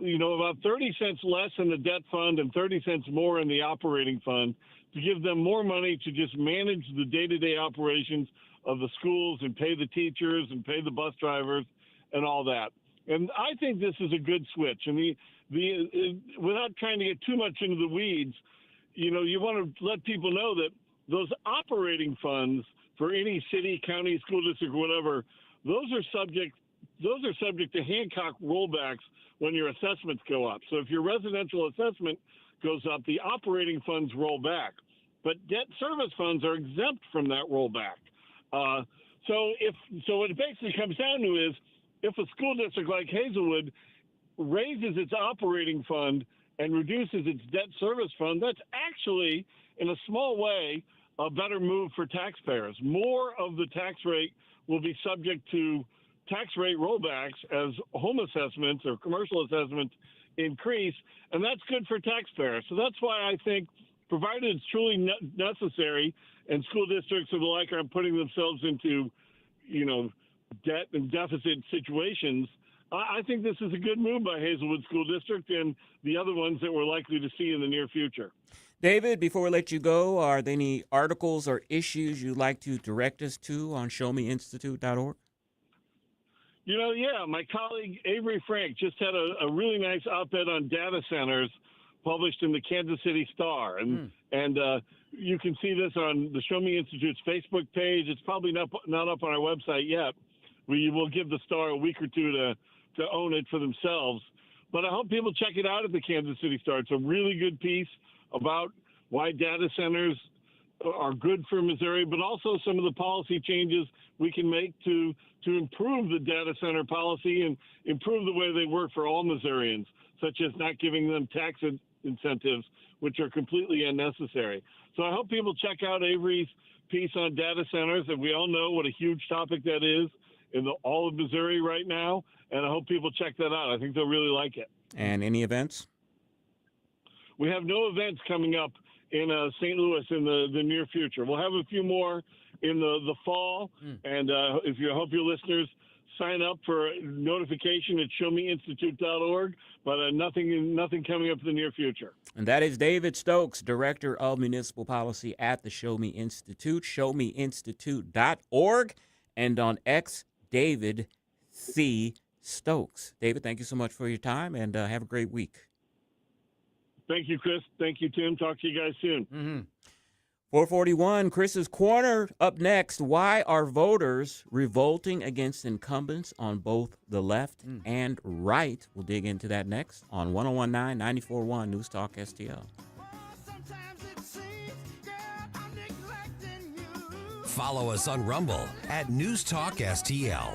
about 30 cents less in the debt fund and 30 cents more in the operating fund to give them more money to just manage the day-to-day operations of the schools and pay the teachers and pay the bus drivers and all that. And I think this is a good switch. And without trying to get too much into the weeds, you want to let people know that those operating funds for any city, county, school district, whatever, those are subject to Hancock rollbacks when your assessments go up. So if your residential assessment goes up, the operating funds roll back. But debt service funds are exempt from that rollback. So what it basically comes down to is if a school district like Hazelwood raises its operating fund and reduces its debt service fund, that's actually, in a small way, a better move for taxpayers. More of the tax rate will be subject to tax rate rollbacks as home assessments or commercial assessments increase, and that's good for taxpayers. So that's why I think, provided it's truly necessary, and school districts and the like aren't putting themselves into, debt and deficit situations, I think this is a good move by Hazelwood School District and the other ones that we're likely to see in the near future. David, before we let you go, are there any articles or issues you'd like to direct us to on showmeinstitute.org? My colleague Avery Frank just had a really nice op-ed on data centers published in the Kansas City Star. And you can see this on the Show Me Institute's Facebook page. It's probably not up on our website yet. We will give the Star a week or two to own it for themselves. But I hope people check it out at the Kansas City Star. It's a really good piece about why data centers are good for Missouri, but also some of the policy changes we can make to improve the data center policy and improve the way they work for all Missourians, such as not giving them tax incentives, which are completely unnecessary. So I hope people check out Avery's piece on data centers, and we all know what a huge topic that is in all of Missouri right now, and I hope people check that out. I think they'll really like it. And any events? We have no events coming up in St. Louis in the near future. We'll have a few more in the fall, and I hope your listeners sign up for notification at showmeinstitute.org, but nothing coming up in the near future. And that is David Stokes, Director of Municipal Policy at the Show Me Institute, showmeinstitute.org, and on X, David C. Stokes. David, thank you so much for your time, and have a great week. Thank you, Chris. Thank you, Tim. Talk to you guys soon. 441, Chris's Corner. Up next, why are voters revolting against incumbents on both the left and right? We'll dig into that next on 1019 94.1 News Talk STL. Follow us on Rumble at News Talk STL.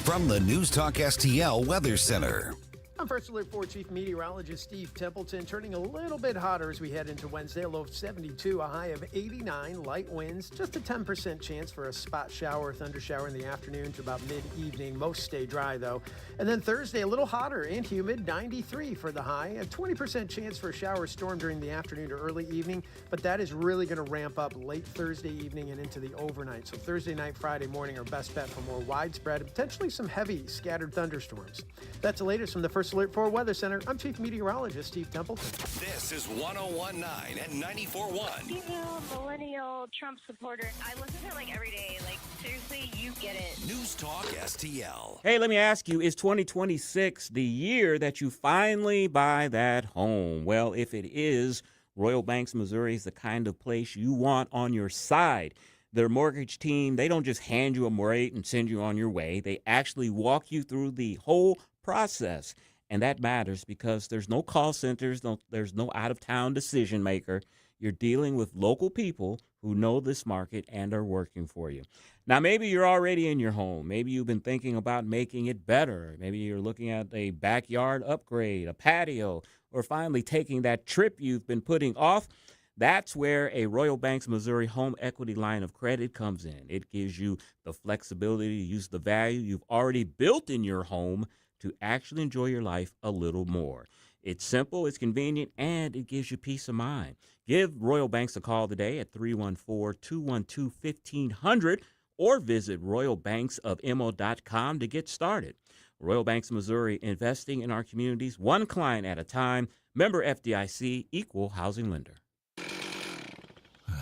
From the News Talk STL Weather Center. I'm First Alert 4 Chief Meteorologist Steve Templeton. Turning a little bit hotter as we head into Wednesday. A low of 72, a high of 89. Light winds, just a 10% chance for a spot shower or thunder shower in the afternoon to about mid-evening. Most stay dry, though. And then Thursday, a little hotter and humid, 93 for the high. A 20% chance for a shower storm during the afternoon to early evening. But that is really going to ramp up late Thursday evening and into the overnight. So Thursday night, Friday morning are best bet for more widespread and potentially some heavy scattered thunderstorms. That's the latest from the First Alert 4 Weather Center. I'm Chief Meteorologist Steve Templeton. This is 1019 and 94.1. Female, millennial, Trump supporter. I listen to it every day. Seriously, you get it. News Talk STL. Hey, let me ask you, is 2026 the year that you finally buy that home? Well, if it is, Royal Banks, Missouri is the kind of place you want on your side. Their mortgage team, they don't just hand you a rate and send you on your way. They actually walk you through the whole process. And that matters because there's no call centers, there's no out-of-town decision maker. You're dealing with local people who know this market and are working for you. Now, maybe you're already in your home. Maybe you've been thinking about making it better. Maybe you're looking at a backyard upgrade, a patio, or finally taking that trip you've been putting off. That's where a Royal Banks, Missouri home equity line of credit comes in. It gives you the flexibility to use the value you've already built in your home to actually enjoy your life a little more. It's simple, it's convenient, and it gives you peace of mind. Give Royal Banks a call today at 314-212-1500 or visit royalbanksofmo.com to get started. Royal Banks, Missouri, investing in our communities, one client at a time. Member FDIC, equal housing lender.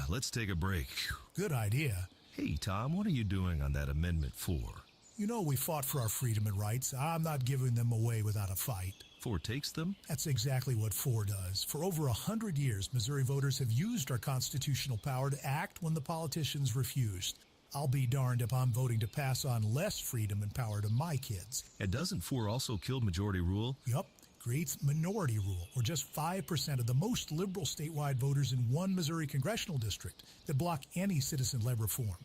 Let's take a break. Good idea. Hey, Tom, what are you doing on that Amendment 4? You know we fought for our freedom and rights. I'm not giving them away without a fight. 4 takes them? That's exactly what 4 does. For over 100 years, Missouri voters have used our constitutional power to act when the politicians refused. I'll be darned if I'm voting to pass on less freedom and power to my kids. And doesn't 4 also kill majority rule? Yup. Creates minority rule, or just 5% of the most liberal statewide voters in one Missouri congressional district that block any citizen-led reform,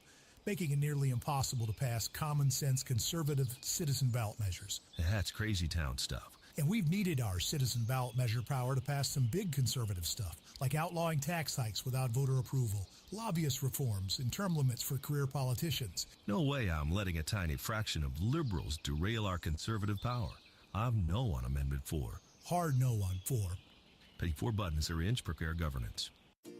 making it nearly impossible to pass common-sense conservative citizen ballot measures. That's crazy town stuff. And we've needed our citizen ballot measure power to pass some big conservative stuff, like outlawing tax hikes without voter approval, lobbyist reforms, and term limits for career politicians. No way I'm letting a tiny fraction of liberals derail our conservative power. I've no on Amendment 4. Hard no on 4. Pay 4 buttons or inch per governance.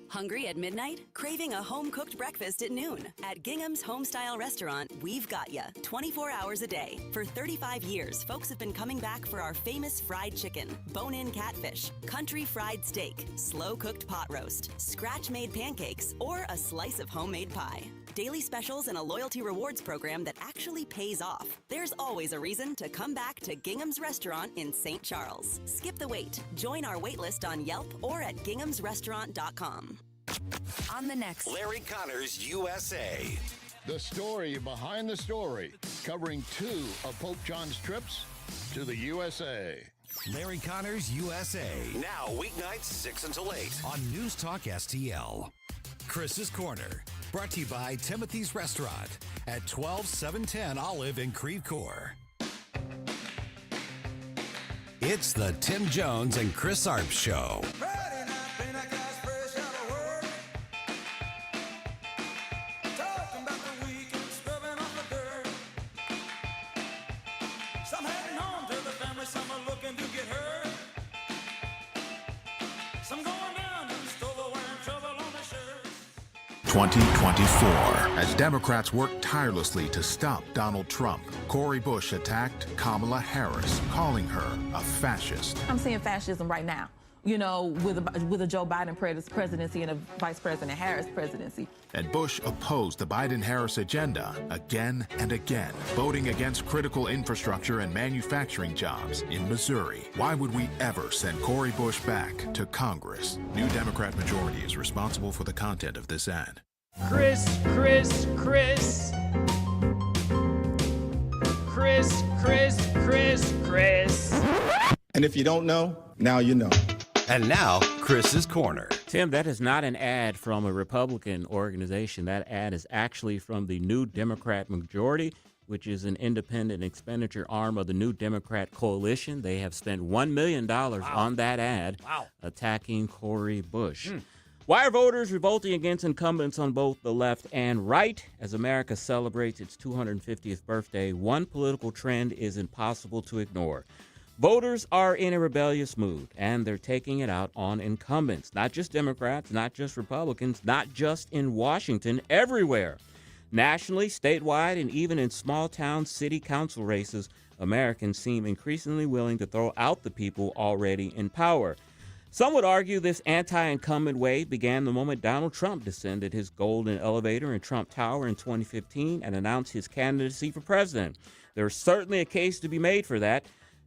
Hungry at midnight? Craving a home-cooked breakfast at noon? At Gingham's Homestyle Restaurant, we've got ya 24 hours a day. For 35 years, folks have been coming back for our famous fried chicken, bone-in catfish, country fried steak, slow-cooked pot roast, scratch-made pancakes, or a slice of homemade pie. Daily specials and a loyalty rewards program that actually pays off. There's always a reason to come back to Gingham's Restaurant in St. Charles. Skip the wait. Join our wait list on Yelp or at ginghamsrestaurant.com. On the next Larry Connors USA. The story behind the story, covering 2 of Pope John's trips to the USA. Larry Connors USA. Now weeknights 6 until 8 on News Talk STL. Chris's Corner, brought to you by Timothy's Restaurant at 12710 Olive in Creve Coeur. It's the Tim Jones and Chris Arps Show. Some heading home to the family, some are looking to get hurt. Some going down to the store wearing trouble on their shirt. 2024. As Democrats work tirelessly to stop Donald Trump, Cori Bush attacked Kamala Harris, calling her a fascist. I'm seeing fascism right now, you know, with a Joe Biden presidency and a Vice President Harris presidency. And Bush opposed the Biden-Harris agenda again and again, voting against critical infrastructure and manufacturing jobs in Missouri. Why would we ever send Cori Bush back to Congress? New Democrat majority is responsible for the content of this ad. Chris. And if you don't know, now you know. And now, Chris's Corner. Tim, that is not an ad from a Republican organization. That ad is actually from the New Democrat Majority, which is an independent expenditure arm of the New Democrat Coalition. They have spent $1 million on that ad attacking Cori Bush. Why are voters revolting against incumbents on both the left and right? As America celebrates its 250th birthday, one political trend is impossible to ignore. Voters are in a rebellious mood, and they're taking it out on incumbents. Not just Democrats, not just Republicans, not just in Washington, everywhere. Nationally, statewide, and even in small-town city council races, Americans seem increasingly willing to throw out the people already in power. Some would argue this anti-incumbent wave began the moment Donald Trump descended his golden elevator in Trump Tower in 2015 and announced his candidacy for president. There's certainly a case to be made for that.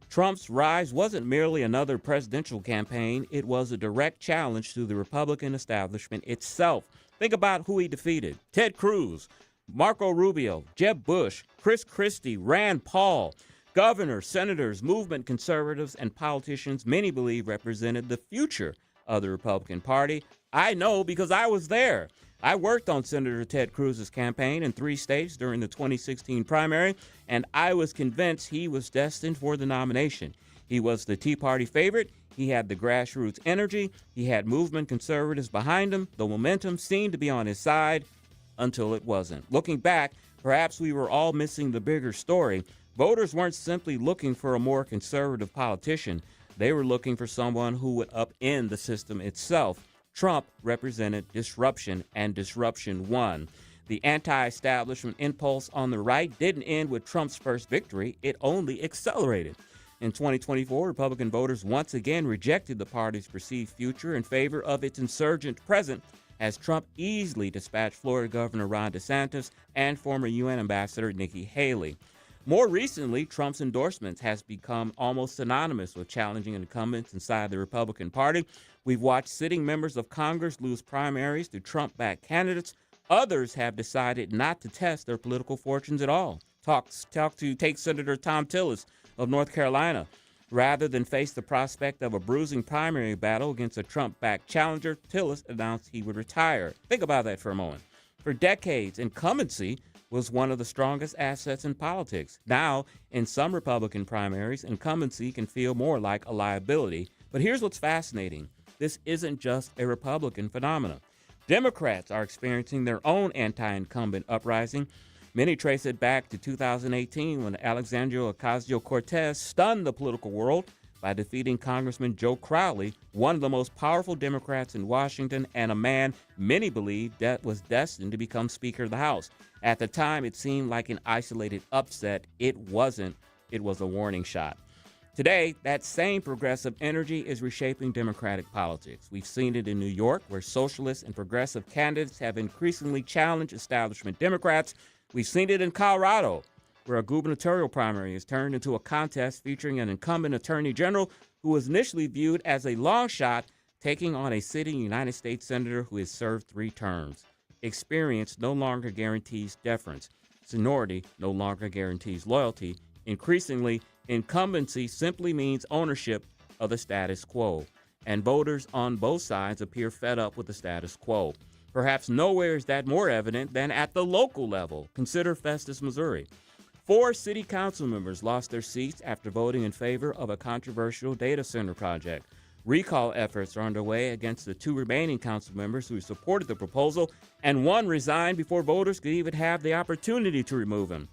Trump's rise wasn't merely another presidential campaign. It was a direct challenge to the Republican establishment itself. Think about who he defeated. Ted Cruz, Marco Rubio, Jeb Bush, Chris Christie, Rand Paul. Governors, senators, movement conservatives, and politicians many believe represented the future of the Republican Party. I know because I was there. I worked on Senator Ted Cruz's campaign in 3 states during the 2016 primary, and I was convinced he was destined for the nomination. He was the Tea Party favorite. He had the grassroots energy. He had movement conservatives behind him. The momentum seemed to be on his side until it wasn't. Looking back, perhaps we were all missing the bigger story. Voters weren't simply looking for a more conservative politician. They were looking for someone who would upend the system itself. Trump represented disruption, and disruption won. The anti-establishment impulse on the right didn't end with Trump's first victory. It only accelerated. In 2024, Republican voters once again rejected the party's perceived future in favor of its insurgent present, as Trump easily dispatched Florida Governor Ron DeSantis and former UN Ambassador Nikki Haley. More recently, Trump's endorsements has become almost synonymous with challenging incumbents inside the Republican Party. We've watched sitting members of Congress lose primaries to Trump-backed candidates. Others have decided not to test their political fortunes at all. Take Senator Thom Tillis of North Carolina. Rather than face the prospect of a bruising primary battle against a Trump-backed challenger, Tillis announced he would retire. Think about that for a moment. For decades, incumbency was one of the strongest assets in politics. Now, in some Republican primaries, incumbency can feel more like a liability. But here's what's fascinating. This isn't just a Republican phenomenon. Democrats are experiencing their own anti-incumbent uprising. Many trace it back to 2018 when Alexandria Ocasio-Cortez stunned the political world by defeating Congressman Joe Crowley, one of the most powerful Democrats in Washington and a man many believed that was destined to become Speaker of the House. At the time, it seemed like an isolated upset. It wasn't. It was a warning shot. Today, that same progressive energy is reshaping Democratic politics. We've seen it in New York, where socialist and progressive candidates have increasingly challenged establishment Democrats. We've seen it in Colorado, where a gubernatorial primary is turned into a contest featuring an incumbent attorney general who was initially viewed as a long shot, taking on a sitting United States senator who has served 3 terms. Experience no longer guarantees deference. Seniority no longer guarantees loyalty. Increasingly, incumbency simply means ownership of the status quo. And voters on both sides appear fed up with the status quo. Perhaps nowhere is that more evident than at the local level. Consider Festus, Missouri. 4 city council members lost their seats after voting in favor of a controversial data center project. Recall efforts are underway against the 2 remaining council members who supported the proposal, and 1 resigned before voters could even have the opportunity to remove him.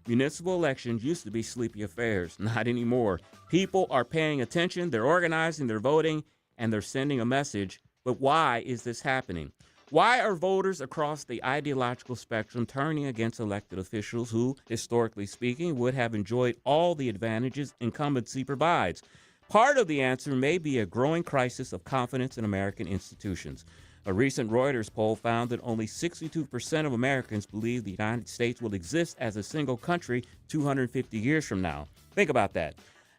Municipal elections used to be sleepy affairs. Not anymore. People are paying attention, they're organizing, they're voting, and they're sending a message. But why is this happening? Why are voters across the ideological spectrum turning against elected officials who, historically speaking, would have enjoyed all the advantages incumbency provides? Part of the answer may be a growing crisis of confidence in American institutions. A recent Reuters poll found that only 62% of Americans believe the United States will exist as a single country 250 years from now. Think about that.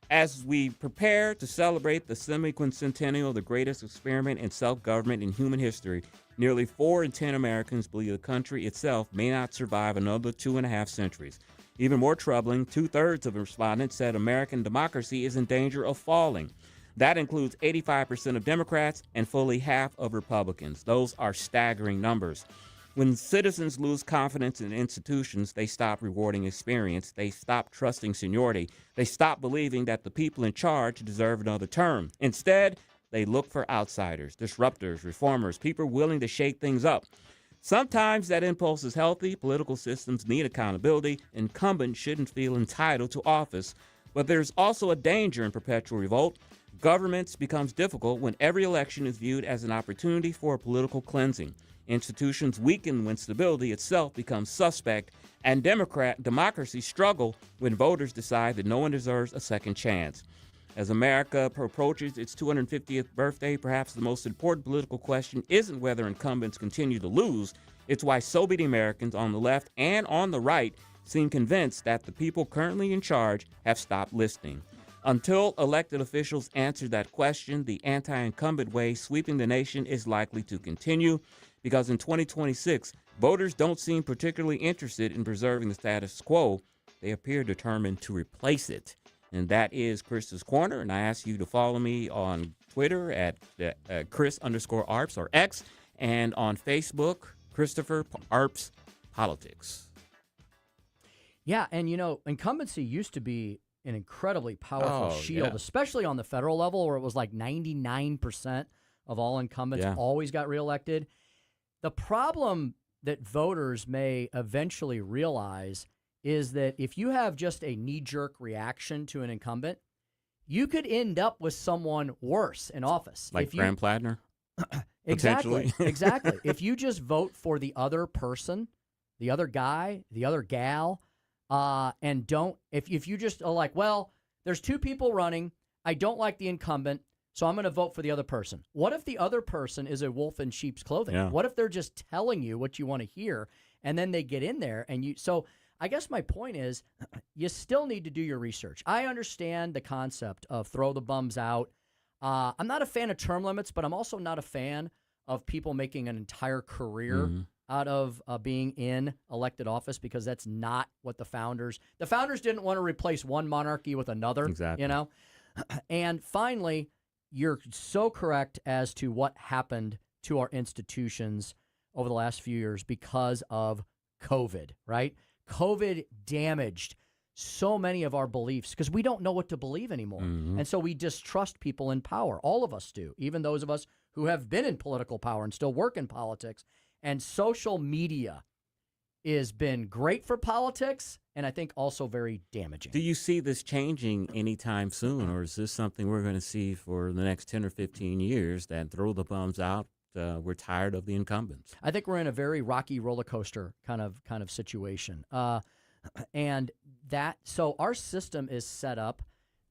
As we prepare to celebrate the semi-quincentennial, the greatest experiment in self-government in human history, nearly 4 in 10 Americans believe the country itself may not survive another 2.5 centuries. Even more troubling, 2/3 of respondents said American democracy is in danger of falling. That includes 85% of Democrats and fully half of Republicans. Those are staggering numbers. When citizens lose confidence in institutions, they stop rewarding experience. They stop trusting seniority. They stop believing that the people in charge deserve another term. Instead, they look for outsiders, disruptors, reformers, people willing to shake things up. Sometimes that impulse is healthy. Political systems need accountability. Incumbents shouldn't feel entitled to office. But there's also a danger in perpetual revolt. Governments becomes difficult when every election is viewed as an opportunity for political cleansing. Institutions weaken when stability itself becomes suspect, and democracy struggle when voters decide that no one deserves a second chance. As America approaches its 250th birthday, perhaps the most important political question isn't whether incumbents continue to lose. It's why so many Americans on the left and on the right seem convinced that the people currently in charge have stopped listening. Until elected officials answer that question, the anti-incumbent wave sweeping the nation is likely to continue, because in 2026, voters don't seem particularly interested in preserving the status quo. They appear determined to replace it. And that is Chris's Corner. And I ask you to follow me on Twitter at Chris_Arps or X, and on Facebook, Christopher Arps Politics. Yeah, and incumbency used to be an incredibly powerful shield, especially on the federal level, where it was like 99% of all incumbents always got reelected. The problem that voters may eventually realize is that if you have just a knee-jerk reaction to an incumbent, you could end up with someone worse in office. Like Graham Plattner? Exactly. Exactly. If you just vote for the other person, the other guy, the other gal, and if you just are like, well, there's 2 people running, I don't like the incumbent, so I'm going to vote for the other person. What if the other person is a wolf in sheep's clothing? Yeah. What if they're just telling you what you want to hear, and then they get in there and so I guess my point is you still need to do your research. I understand the concept of throw the bums out. I'm not a fan of term limits, but I'm also not a fan of people making an entire career out of being in elected office, because that's not what the founders didn't want to replace one monarchy with another. Exactly. And finally, you're so correct as to what happened to our institutions over the last few years because of COVID, right? COVID damaged so many of our beliefs because we don't know what to believe anymore. Mm-hmm. And so we distrust people in power. All of us do, even those of us who have been in political power and still work in politics. And social media has been great for politics and I think also very damaging. Do you see this changing anytime soon, or is this something we're going to see for the next 10 or 15 years, that throw the bums out, we're tired of the incumbents? I think we're in a very rocky roller coaster kind of situation. And so our system is set up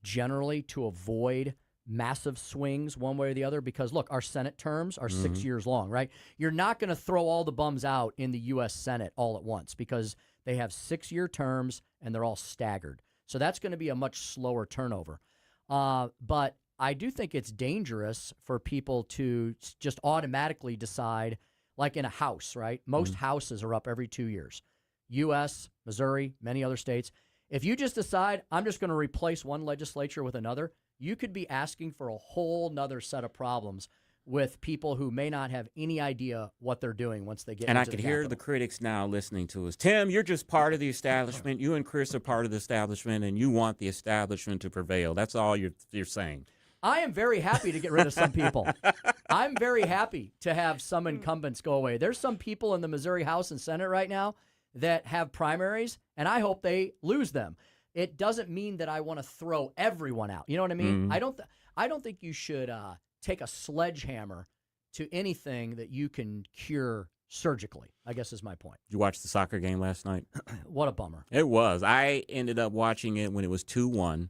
generally to avoid massive swings one way or the other because, look, our Senate terms are 6 years long, right? You're not going to throw all the bums out in the U.S. Senate all at once because they have 6-year terms and they're all staggered. So that's going to be a much slower turnover. But I do think it's dangerous for people to just automatically decide, like in a house, right? Most houses are up every 2 years. U.S., Missouri, many other states. If you just decide, I'm just going to replace one legislature with another, you could be asking for a whole nother set of problems with people who may not have any idea what they're doing once they get and into I could the hear Capitol. the critics now listening to us. Tim, you're just part of the establishment. You and Chris are part of the establishment, and you want the establishment to prevail. That's all you're saying. I am very happy to get rid of some people. I'm very happy to have some incumbents go away. There's some people in the Missouri House and Senate right now that have primaries, and I hope they lose them. It doesn't mean that I want to throw everyone out. You know what I mean? I don't think you should take a sledgehammer to anything that you can cure surgically, I guess is my point. Did you watch the soccer game last night? What a bummer. It was. I ended up watching it when it was 2-1,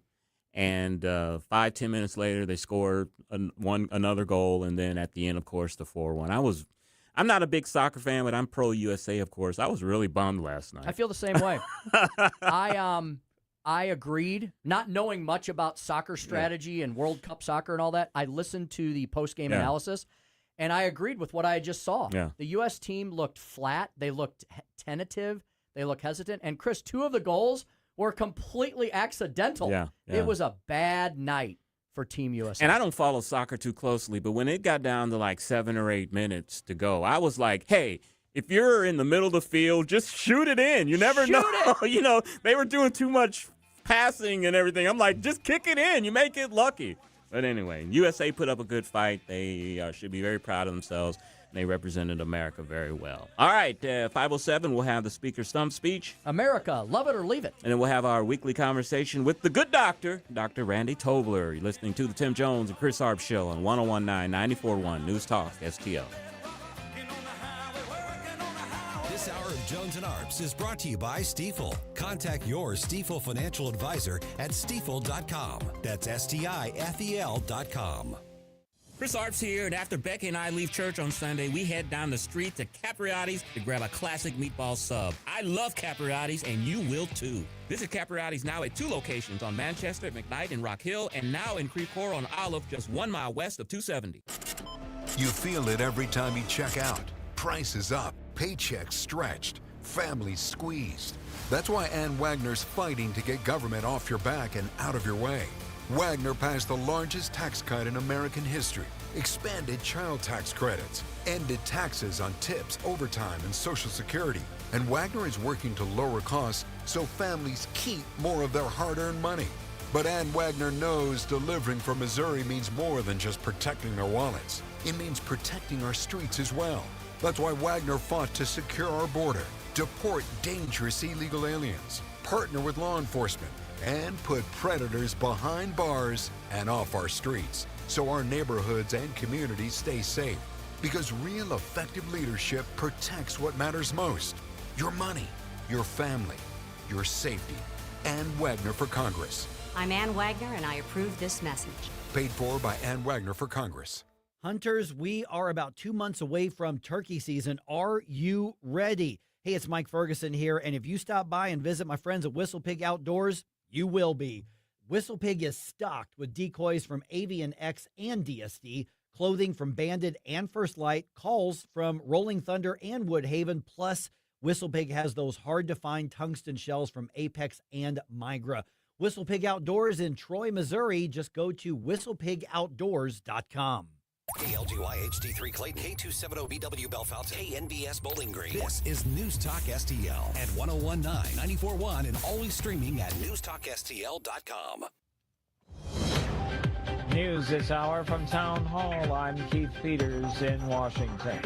and 5-10 minutes later they scored another goal, and then at the end, of course, the 4-1. I'm not a big soccer fan, but I'm pro-USA, of course. I was really bummed last night. I feel the same way. I agreed, not knowing much about soccer strategy and World Cup soccer and all that. I listened to the post-game analysis, and I agreed with what I just saw. Yeah. The U.S. team looked flat. They looked tentative. They looked hesitant. And, Chris, 2 of the goals were completely accidental. Yeah. It was a bad night for Team USA. And I don't follow soccer too closely, but when it got down to like 7 or 8 minutes to go, I was like, hey, if you're in the middle of the field, just shoot it in. You never know. You know, they were doing too much passing and everything. I'm like, just kick it in. You make it lucky. But anyway, USA put up a good fight. They should be very proud of themselves. They represented America very well. All right, 5:07, we'll have the Speaker's Stump Speech. America, love it or leave it. And then we'll have our weekly conversation with the good doctor, Dr. Randy Tobler. You're listening to the Tim Jones and Chris Arps Show on 101.9, 94.1 News Talk, STL. This hour of Jones and Arps is brought to you by Stifel. Contact your Stifel financial advisor at stifel.com. That's STIFEL.com. Chris Arps here, and after Becky and I leave church on Sunday, we head down the street to Capriotti's to grab a classic meatball sub. I love Capriotti's, and you will too. Visit Capriotti's now at 2 locations on Manchester, McKnight, and Rock Hill, and now in Creve Coeur on Olive, just 1 mile west of 270. You feel it every time you check out. Prices up, paychecks stretched, families squeezed. That's why Ann Wagner's fighting to get government off your back and out of your way. Wagner passed the largest tax cut in American history, expanded child tax credits, ended taxes on tips, overtime, and Social Security. And Wagner is working to lower costs so families keep more of their hard-earned money. But Ann Wagner knows delivering for Missouri means more than just protecting their wallets. It means protecting our streets as well. That's why Wagner fought to secure our border, deport dangerous illegal aliens, partner with law enforcement, and put predators behind bars and off our streets so our neighborhoods and communities stay safe. Because real effective leadership protects what matters most: your money, your family, your safety. Ann Wagner for Congress. I'm Ann Wagner, and I approve this message. Paid for by Ann Wagner for Congress. Hunters, we are about 2 months away from turkey season. Are you ready? Hey, it's Mike Ferguson here, and if you stop by and visit my friends at Whistle Pig Outdoors, you will be. Whistle Pig is stocked with decoys from Avian X and DSD, clothing from Bandit and First Light, calls from Rolling Thunder and Woodhaven, plus Whistle Pig has those hard-to-find tungsten shells from Apex and Migra. Whistle Pig Outdoors in Troy, Missouri. Just go to whistlepigoutdoors.com. KLGY HD3 Clayton, K270BW Bellefonte, KNBS Bowling Green. This is News Talk STL at 1019, 94.1, and always streaming at newstalkstl.com. News this hour from Town Hall. I'm Keith Peters in Washington.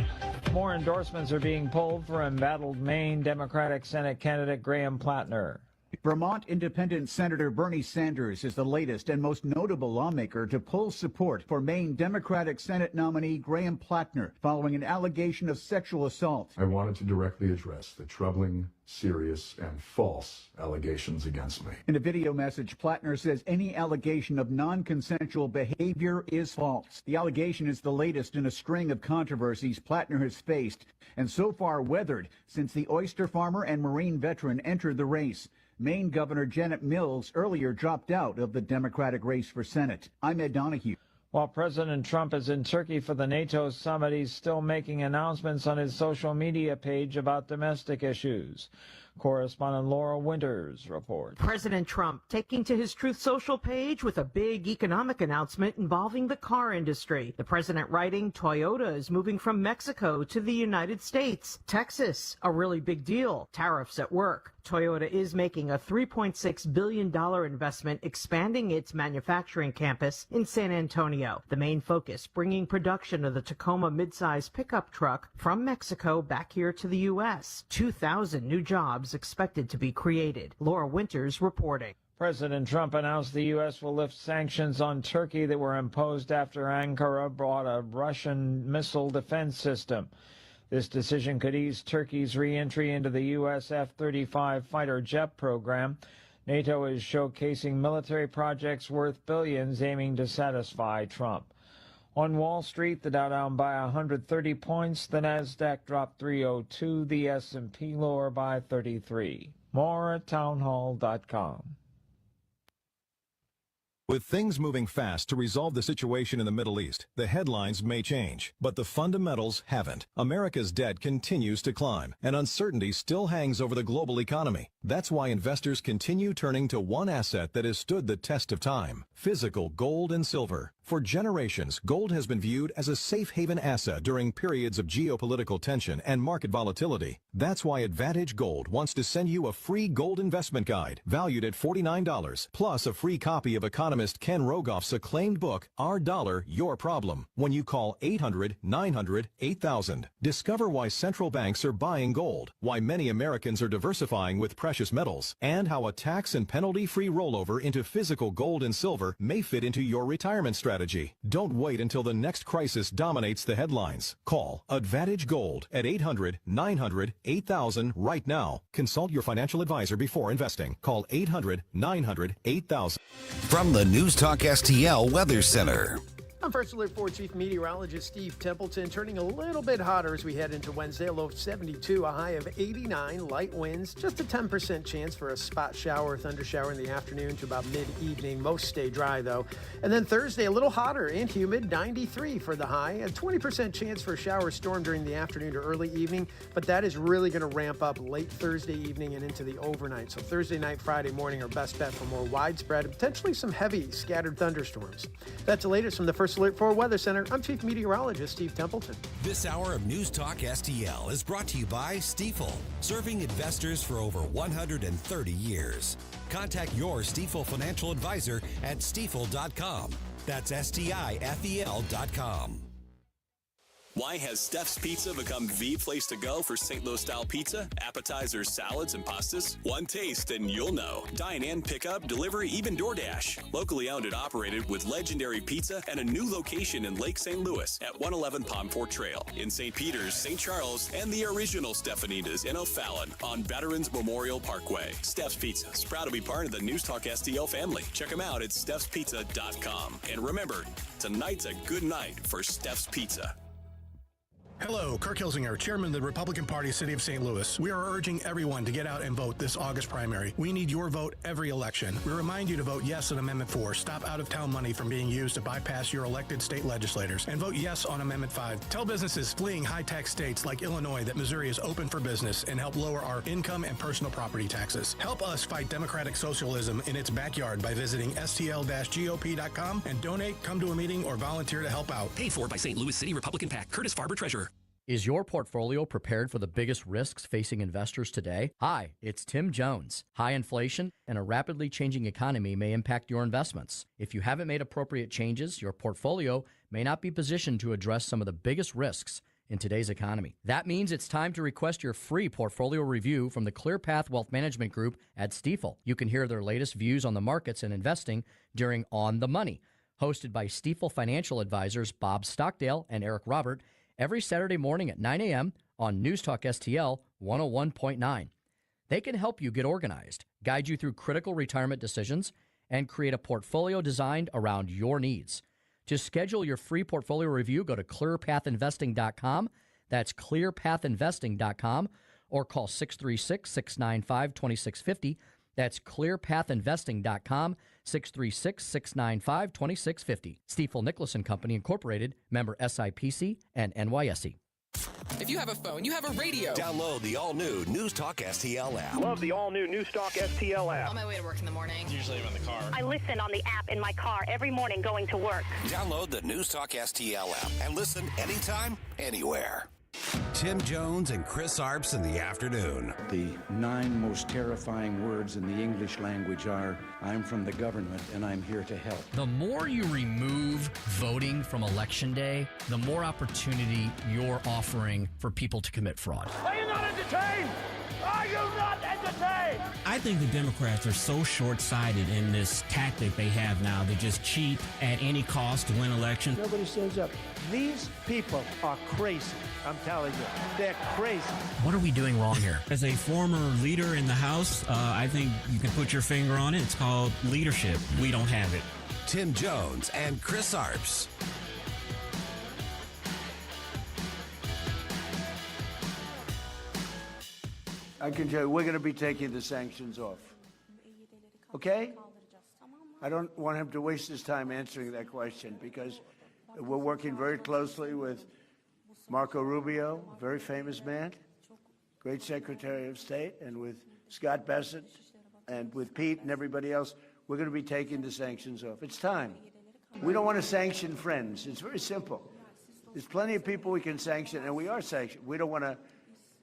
More endorsements are being pulled for embattled Maine Democratic Senate candidate Graham Plattner. Vermont Independent Senator Bernie Sanders is the latest and most notable lawmaker to pull support for Maine Democratic Senate nominee Graham Plattner following an allegation of sexual assault. I wanted to directly address the troubling, serious, and false allegations against me. In a video message, Plattner says any allegation of non-consensual behavior is false. The allegation is the latest in a string of controversies Plattner has faced and so far weathered since the oyster farmer and Marine veteran entered the race. Maine Governor Janet Mills earlier dropped out of the Democratic race for Senate. I'm Ed Donahue. While President Trump is in Turkey for the NATO summit, he's still making announcements on his social media page about domestic issues. Correspondent Laura Winters reports. President Trump taking to his Truth Social page with a big economic announcement involving the car industry. The president writing, Toyota is moving from Mexico to the United States. Texas, a really big deal. Tariffs at work. Toyota is making a $3.6 billion investment expanding its manufacturing campus in San Antonio. The main focus, bringing production of the Tacoma midsize pickup truck from Mexico back here to the U.S. 2,000 new jobs expected to be created. Laura Winters reporting. President Trump announced the U.S. will lift sanctions on Turkey that were imposed after Ankara bought a Russian missile defense system. This decision could ease Turkey's re-entry into the U.S. F-35 fighter jet program. NATO is showcasing military projects worth billions aiming to satisfy Trump. On Wall Street, the Dow down by 130 points, the Nasdaq dropped 302, the S&P lower by 33. More at townhall.com. With things moving fast to resolve the situation in the Middle East, the headlines may change, but the fundamentals haven't. America's debt continues to climb, and uncertainty still hangs over the global economy. That's why investors continue turning to one asset that has stood the test of time: physical gold and silver. For generations, gold has been viewed as a safe haven asset during periods of geopolitical tension and market volatility. That's why Advantage Gold wants to send you a free gold investment guide valued at $49, plus a free copy of economist Ken Rogoff's acclaimed book, Our Dollar, Your Problem, when you call 800-900-8000. Discover why central banks are buying gold, why many Americans are diversifying with precious metals, and how a tax and penalty-free rollover into physical gold and silver may fit into your retirement strategy. Don't wait until the next crisis dominates the headlines. Call Advantage Gold at 800-900-8000 right now. Consult your financial advisor before investing. Call 800-900-8000. From the News Talk STL Weather Center. I'm First Alert 4 Chief Meteorologist Steve Templeton, turning a little bit hotter as we head into Wednesday. A low of 72, a high of 89, light winds, just a 10% chance for a spot shower or thunder shower in the afternoon to about mid-evening. Most stay dry, though. And then Thursday, a little hotter and humid, 93 for the high, a 20% chance for a shower or storm during the afternoon to early evening, but that is really going to ramp up late Thursday evening and into the overnight. So Thursday night, Friday morning are best bet for more widespread and potentially some heavy scattered thunderstorms. That's the latest from the First Alert 4 Weather Center. I'm Chief Meteorologist Steve Templeton. This hour of News Talk STL is brought to you by Stifel, serving investors for over 130 years. Contact your Stifel financial advisor at stifel.com. That's STIFEL.com. Why has Steph's Pizza become the place to go for St. Louis-style pizza, appetizers, salads, and pastas? One taste and you'll know. Dine-in, pickup, delivery, even DoorDash. Locally owned and operated with legendary pizza and a new location in Lake St. Louis at 111 Palm Fort Trail. In St. Peters, St. Charles, and the original Stephanitas in O'Fallon on Veterans Memorial Parkway. Steph's Pizza is proud to be part of the News Talk STL family. Check them out at stephspizza.com. And remember, tonight's a good night for Steph's Pizza. Hello, Kirk Hilsinger, Chairman of the Republican Party, City of St. Louis. We are urging everyone to get out and vote this August primary. We need your vote every election. We remind you to vote yes on Amendment 4. Stop out-of-town money from being used to bypass your elected state legislators. And vote yes on Amendment 5. Tell businesses fleeing high-tax states like Illinois that Missouri is open for business and help lower our income and personal property taxes. Help us fight democratic socialism in its backyard by visiting stl-gop.com and donate, come to a meeting, or volunteer to help out. Paid for by St. Louis City Republican PAC. Curtis Farber, Treasurer. Is your portfolio prepared for the biggest risks facing investors today? Hi, it's Tim Jones. High inflation and a rapidly changing economy may impact your investments. If you haven't made appropriate changes, your portfolio may not be positioned to address some of the biggest risks in today's economy. That means it's time to request your free portfolio review from the ClearPath Wealth Management Group at Stifel. You can hear their latest views on the markets and investing during On the Money, hosted by Stifel financial advisors Bob Stockdale and Eric Robert, every Saturday morning at 9 a.m. on News Talk STL 101.9. They can help you get organized, guide you through critical retirement decisions, and create a portfolio designed around your needs. To schedule your free portfolio review, go to clearpathinvesting.com. That's clearpathinvesting.com, or call 636-695-2650. That's clearpathinvesting.com, 636-695-2650. Stifel Nicholas & Company, Incorporated, member SIPC and NYSE. If you have a phone, you have a radio. Download the all-new News Talk STL app. Love the all-new News Talk STL app. On my way to work in the morning. Usually I'm in the car. I listen on the app in my car every morning going to work. Download the News Talk STL app and listen anytime, anywhere. Tim Jones and Chris Arps in the afternoon. The 9 most terrifying words in the English language are, I'm from the government and I'm here to help. The more you remove voting from Election Day, the more opportunity you're offering for people to commit fraud. Are you not entertained? Are you not entertained? I think the Democrats are so short-sighted in this tactic they have now to just cheat at any cost to win elections. Nobody stands up. These people are crazy. I'm telling you, they're crazy. What are we doing wrong here? As a former leader in the House, I think you can put your finger on it. It's called leadership. We don't have it. Tim Jones and Chris Arps. I can tell you, we're going to be taking the sanctions off. Okay? I don't want him to waste his time answering that question because we're working very closely with Marco Rubio, a very famous man, great Secretary of State, and with Scott Bessent and with Pete and everybody else. We're going to be taking the sanctions off. It's time. We don't want to sanction friends. It's very simple. There's plenty of people we can sanction, and we are sanctioned. We don't want to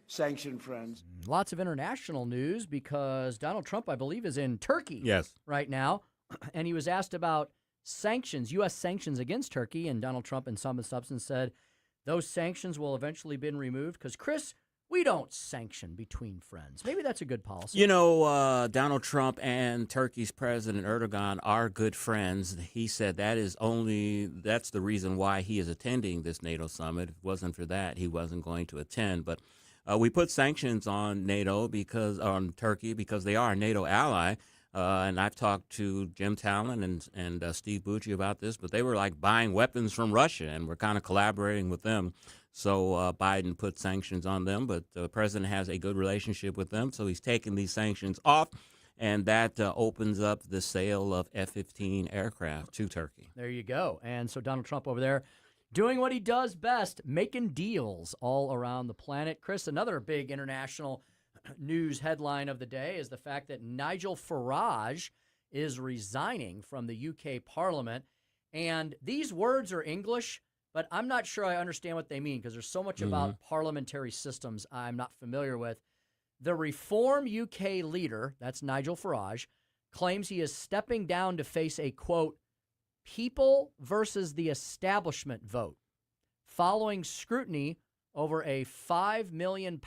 sanction friends. Lots of international news because Donald Trump, I believe, is in Turkey right now. And he was asked about sanctions, U.S. sanctions against Turkey. And Donald Trump, in sum and substance, said those sanctions will eventually be removed because, Chris, we don't sanction between friends. Maybe that's a good policy. You know, Donald Trump and Turkey's President Erdogan are good friends. He said that's the reason why he is attending this NATO summit. If it wasn't for that, he wasn't going to attend. But we put sanctions on on Turkey because they are a NATO ally. And I've talked to Jim Talon and Steve Bucci about this, but they were like buying weapons from Russia, and we're kind of collaborating with them. So Biden put sanctions on them, but the president has a good relationship with them, so he's taking these sanctions off, and that opens up the sale of F-15 aircraft to Turkey. There you go. And so Donald Trump over there doing what he does best, making deals all around the planet. Chris, another big international news headline of the day is the fact that Nigel Farage is resigning from the UK Parliament. And these words are English, but I'm not sure I understand what they mean because there's so much about parliamentary systems I'm not familiar with. The Reform UK leader, that's Nigel Farage, claims he is stepping down to face a, quote, people versus the establishment vote following scrutiny over a £5 million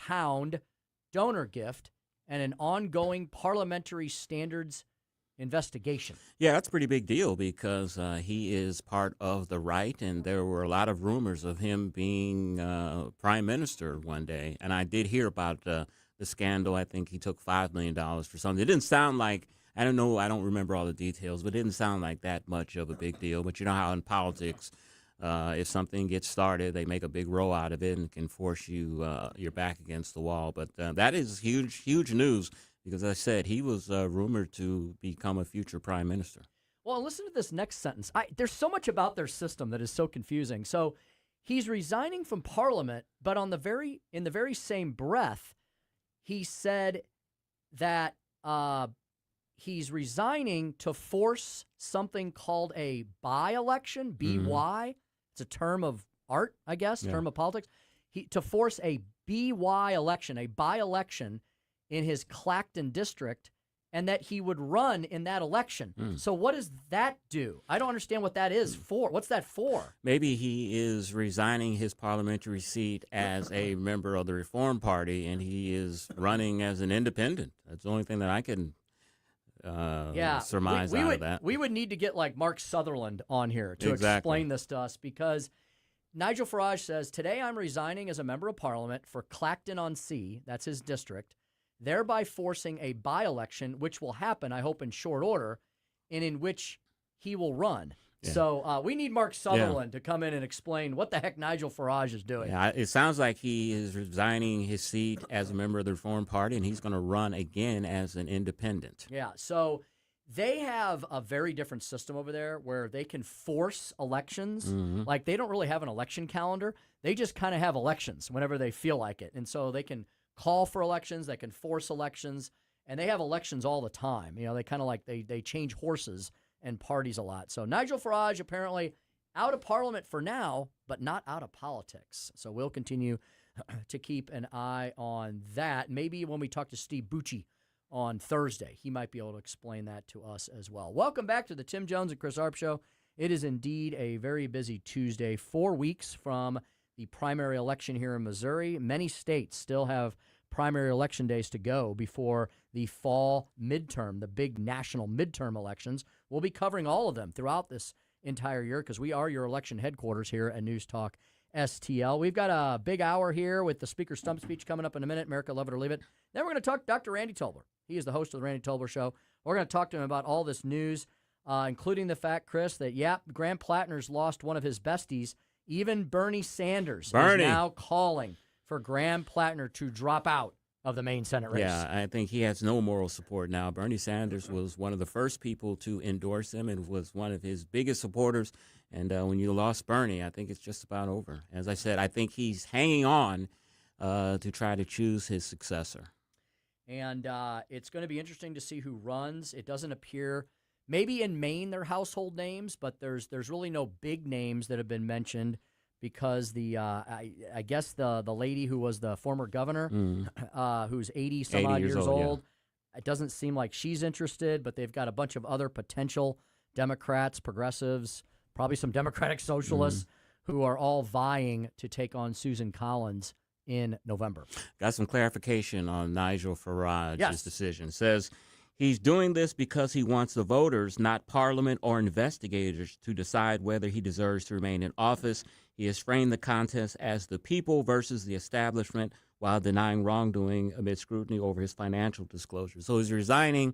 donor gift and an ongoing parliamentary standards investigation. Yeah, that's a pretty big deal because he is part of the right, and there were a lot of rumors of him being prime minister one day. And I did hear about the scandal. I think he took $5 million for something. It didn't sound like, I don't know, I don't remember all the details, but it didn't sound like that much of a big deal. But you know how in politics, If something gets started, they make a big row out of it and can force you your back against the wall. But that is huge news because, as I said, he was rumored to become a future prime minister. Well, listen to this next sentence. There's so much about their system that is so confusing. So he's resigning from Parliament, but in the very same breath, he said that he's resigning to force something called a by-election, B-Y. It's a term of art, I guess, term of politics. To force a B-Y election, a by-election in his Clacton district, and that he would run in that election. So what does that do? I don't understand what that is for. What's that for? Maybe he is resigning his parliamentary seat as a member of the Reform Party, and he is running as an independent. That's the only thing that I can surmise out of that. We would need to get like Mark Sutherland on here to explain this to us, because Nigel Farage says, today I'm resigning as a member of Parliament for Clacton-on-Sea, that's his district, thereby forcing a by-election, which will happen, I hope, in short order, and in which he will run. Yeah. So we need Mark Sutherland to come in and explain what the heck Nigel Farage is doing. Yeah, it sounds like he is resigning his seat as a member of the Reform Party, and he's going to run again as an independent. Yeah, so they have a very different system over there where they can force elections. Like, they don't really have an election calendar. They just kind of have elections whenever they feel like it. And so they can call for elections, they can force elections, and they have elections all the time. You know, they kind of like, they change horses and parties a lot. So Nigel Farage apparently out of Parliament for now, but not out of politics. So we'll continue to keep an eye on that. Maybe when we talk to Steve Bucci on Thursday, he might be able to explain that to us as well. Welcome back to the Tim Jones and Chris Arps Show. It is indeed a very busy Tuesday, 4 weeks from the primary election here in Missouri. Many states still have primary election days to go before the fall midterm, the big national midterm elections. We'll be covering all of them throughout this entire year because we are your election headquarters here at News Talk STL. We've got a big hour here with the Speaker Stump Speech coming up in a minute. America, love it or leave it. Then we're going to talk to Dr. Randy Tobler. He is the host of the Randy Tobler Show. We're going to talk to him about all this news, including the fact, Chris, that, Graham Plattner's lost one of his besties. Even Bernie Sanders is now calling for Graham Plattner to drop out of the main Senate race. Yeah, I think he has no moral support now. Bernie Sanders was one of the first people to endorse him and was one of his biggest supporters. And when you lost Bernie, I think it's just about over. As I said, I think he's hanging on to try to choose his successor. And it's going to be interesting to see who runs. It doesn't appear, maybe in Maine they're household names, but there's really no big names that have been mentioned because I guess the lady who was the former governor, who's 80-some-odd years old, it doesn't seem like she's interested, but they've got a bunch of other potential Democrats, progressives, probably some Democratic socialists who are all vying to take on Susan Collins in November. Got some clarification on Nigel Farage's decision. It says he's doing this because he wants the voters, not Parliament or investigators, to decide whether he deserves to remain in office. He has framed the contest as the people versus the establishment while denying wrongdoing amid scrutiny over his financial disclosure. So he's resigning,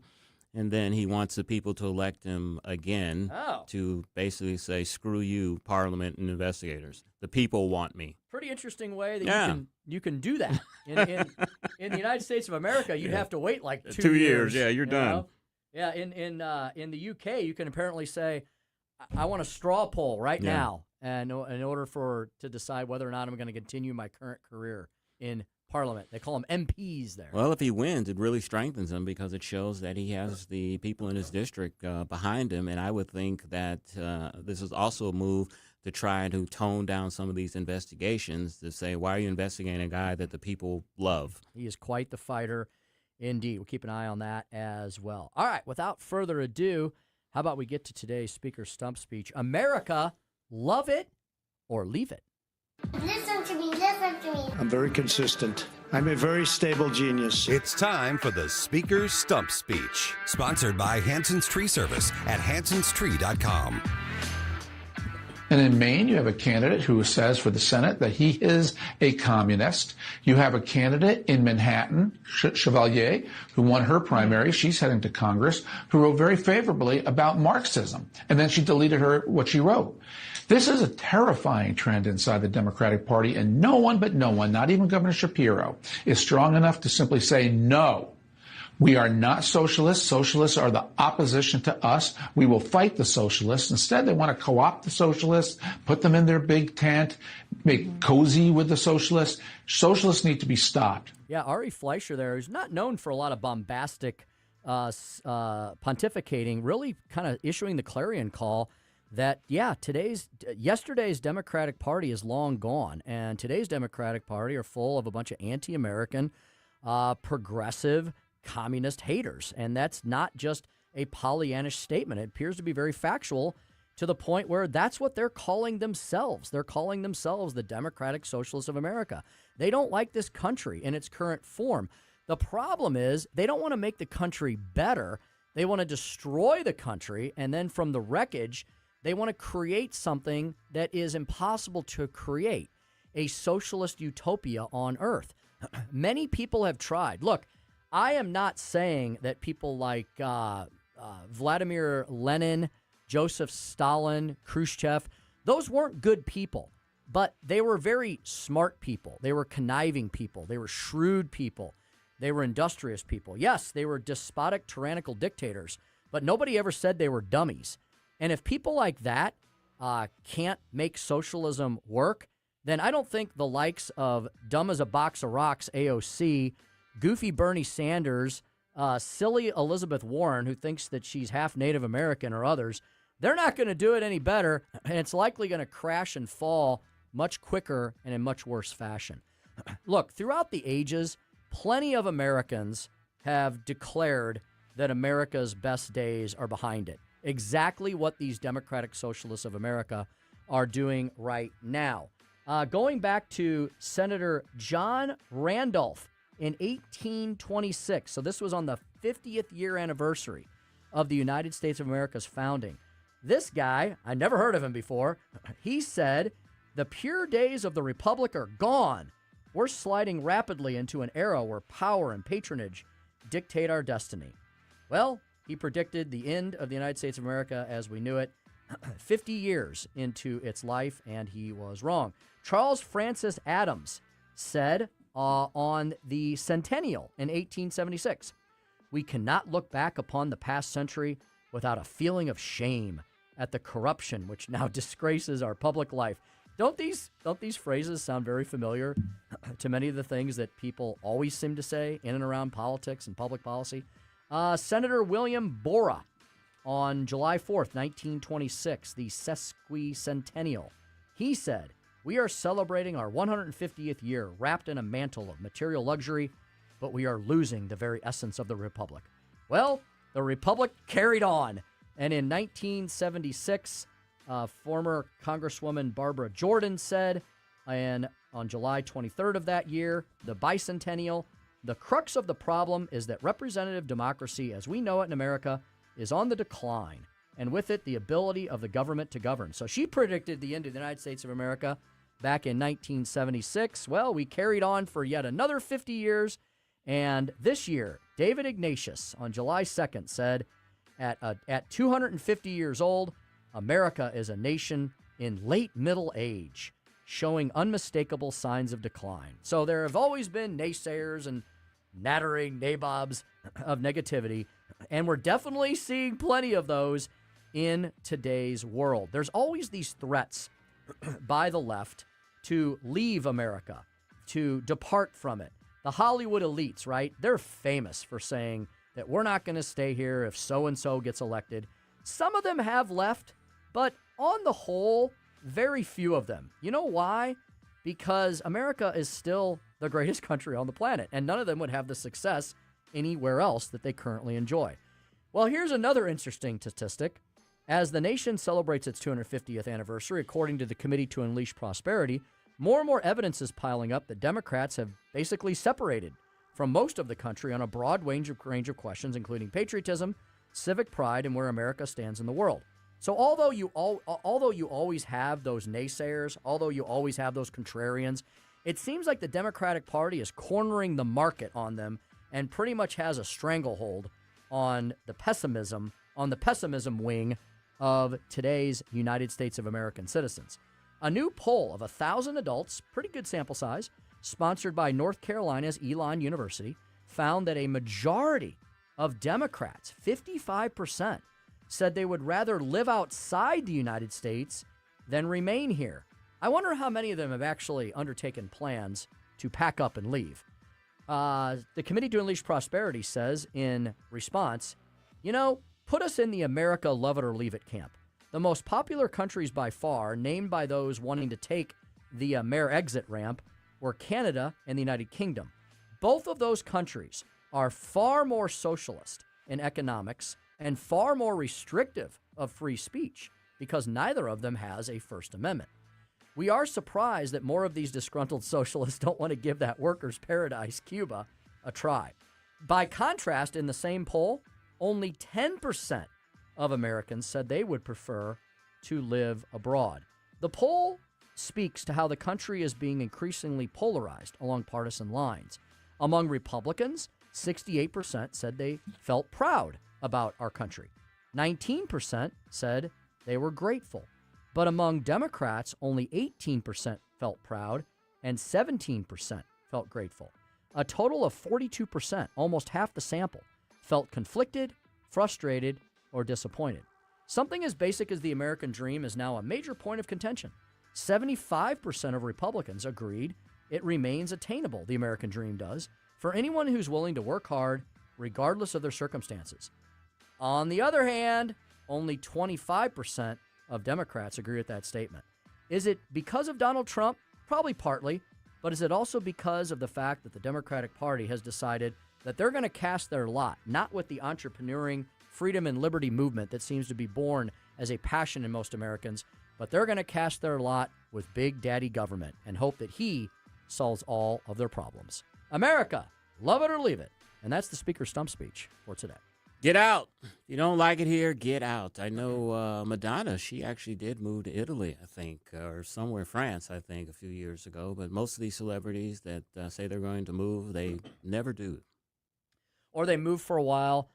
and then he wants the people to elect him again to basically say, screw you, Parliament and investigators. The people want me. Pretty interesting way that you can do that. In the United States of America, you'd have to wait like 2 years. Yeah, you're done. Know? Yeah, in the UK, you can apparently say, I want a straw poll right now, and in order to decide whether or not I'm going to continue my current career in Parliament. They call them MPs there. Well, if he wins, it really strengthens him because it shows that he has the people in his district behind him, and I would think that this is also a move to try to tone down some of these investigations to say, why are you investigating a guy that the people love? He is quite the fighter indeed. We'll keep an eye on that as well. All right, without further ado, how about we get to today's Speaker Stump Speech? America, love it or leave it. Listen to me, listen to me. I'm very consistent. I'm a very stable genius. It's time for the Speaker's Stump Speech, sponsored by Hanson's Tree Service at hansonstree.com. And in Maine, you have a candidate who says for the Senate that he is a communist. You have a candidate in Manhattan, Chevalier, who won her primary. She's heading to Congress, who wrote very favorably about Marxism. And then she deleted what she wrote. This is a terrifying trend inside the Democratic Party, and no one, not even Governor Shapiro, is strong enough to simply say, no, we are not socialists. Socialists are the opposition to us. We will fight the socialists. Instead, they want to co-opt the socialists, put them in their big tent, make cozy with the socialists. Socialists need to be stopped. Yeah, Ari Fleischer there, who's not known for a lot of bombastic pontificating, really kind of issuing the clarion call that, yesterday's Democratic Party is long gone, and today's Democratic Party are full of a bunch of anti-American, progressive, communist haters. And that's not just a Pollyannish statement. It appears to be very factual to the point where that's what they're calling themselves. They're calling themselves the Democratic Socialists of America. They don't like this country in its current form. The problem is they don't want to make the country better. They want to destroy the country, and then from the wreckage, they want to create something that is impossible to create, a socialist utopia on Earth. Many people have tried. Look, I am not saying that people like Vladimir Lenin, Joseph Stalin, Khrushchev, those weren't good people, but they were very smart people. They were conniving people. They were shrewd people. They were industrious people. Yes, they were despotic, tyrannical dictators, but nobody ever said they were dummies. And if people like that can't make socialism work, then I don't think the likes of dumb as a box of rocks, AOC, goofy Bernie Sanders, silly Elizabeth Warren, who thinks that she's half Native American, or others, they're not going to do it any better, and it's likely going to crash and fall much quicker and in much worse fashion. Look, throughout the ages, plenty of Americans have declared that America's best days are behind it. Exactly what these Democratic Socialists of America are doing right now. Going back to Senator John Randolph in 1826, so this was on the 50th year anniversary of the United States of America's founding. This guy, I never heard of him before, he said, "The pure days of the Republic are gone. We're sliding rapidly into an era where power and patronage dictate our destiny." Well, he predicted the end of the United States of America as we knew it 50 years into its life, and he was wrong. Charles Francis Adams said on the centennial in 1876, "We cannot look back upon the past century without a feeling of shame at the corruption which now disgraces our public life." Don't these phrases sound very familiar to many of the things that people always seem to say in and around politics and public policy? Senator William Borah on July 4th, 1926, the sesquicentennial. He said, "We are celebrating our 150th year wrapped in a mantle of material luxury, but we are losing the very essence of the Republic." Well, the Republic carried on. And in 1976, former Congresswoman Barbara Jordan said, and on July 23rd of that year, the bicentennial, "The crux of the problem is that representative democracy, as we know it in America, is on the decline, and with it, the ability of the government to govern." So she predicted the end of the United States of America back in 1976. Well, we carried on for yet another 50 years, and this year, David Ignatius on July 2nd said, at 250 years old, America is a nation in late middle age, showing unmistakable signs of decline. So there have always been naysayers and nattering nabobs of negativity, and we're definitely seeing plenty of those in today's world. There's always these threats by the left to leave America, to depart from it. The Hollywood elites, right? They're famous for saying that we're not going to stay here if so-and-so gets elected. Some of them have left, but on the whole, very few of them. You know why? Because America is still the greatest country on the planet, and none of them would have the success anywhere else that they currently enjoy. Well, here's another interesting statistic. As the nation celebrates its 250th anniversary, according to the Committee to Unleash Prosperity, more and more evidence is piling up that Democrats have basically separated from most of the country on a broad range of questions, including patriotism, civic pride, and where America stands in the world. So although you always have those naysayers, although you always have those contrarians, it seems like the Democratic Party is cornering the market on them and pretty much has a stranglehold on the pessimism wing of today's United States of American citizens. A new poll of 1,000 adults, pretty good sample size, sponsored by North Carolina's Elon University, found that a majority of Democrats, 55%, said they would rather live outside the United States than remain here. I wonder how many of them have actually undertaken plans to pack up and leave. The Committee to Unleash Prosperity says in response, put us in the America love it or leave it camp. The most popular countries by far, named by those wanting to take the Mayor exit ramp, were Canada and the United Kingdom. Both of those countries are far more socialist in economics and far more restrictive of free speech because neither of them has a First Amendment. We are surprised that more of these disgruntled socialists don't want to give that workers' paradise, Cuba, a try. By contrast, in the same poll, only 10% of Americans said they would prefer to live abroad. The poll speaks to how the country is being increasingly polarized along partisan lines. Among Republicans, 68% said they felt proud about our country. 19% said they were grateful. But among Democrats, only 18% felt proud and 17% felt grateful. A total of 42%, almost half the sample, felt conflicted, frustrated, or disappointed. Something as basic as the American dream is now a major point of contention. 75% of Republicans agreed it remains attainable, the American dream does, for anyone who's willing to work hard, regardless of their circumstances. On the other hand, only 25% of Democrats agree with that statement. Is it because of Donald Trump? Probably partly, but is it also because of the fact that the Democratic Party has decided that they're going to cast their lot, not with the entrepreneuring, freedom and liberty movement that seems to be born as a passion in most Americans, but they're going to cast their lot with Big Daddy government and hope that he solves all of their problems. America, love it or leave it. And that's the Speaker's stump speech for today. Get out. If you don't like it here, get out. I know Madonna, she actually did move to Italy, I think, or somewhere, France, I think, a few years ago. But most of these celebrities that say they're going to move, they never do. Or they move for a while,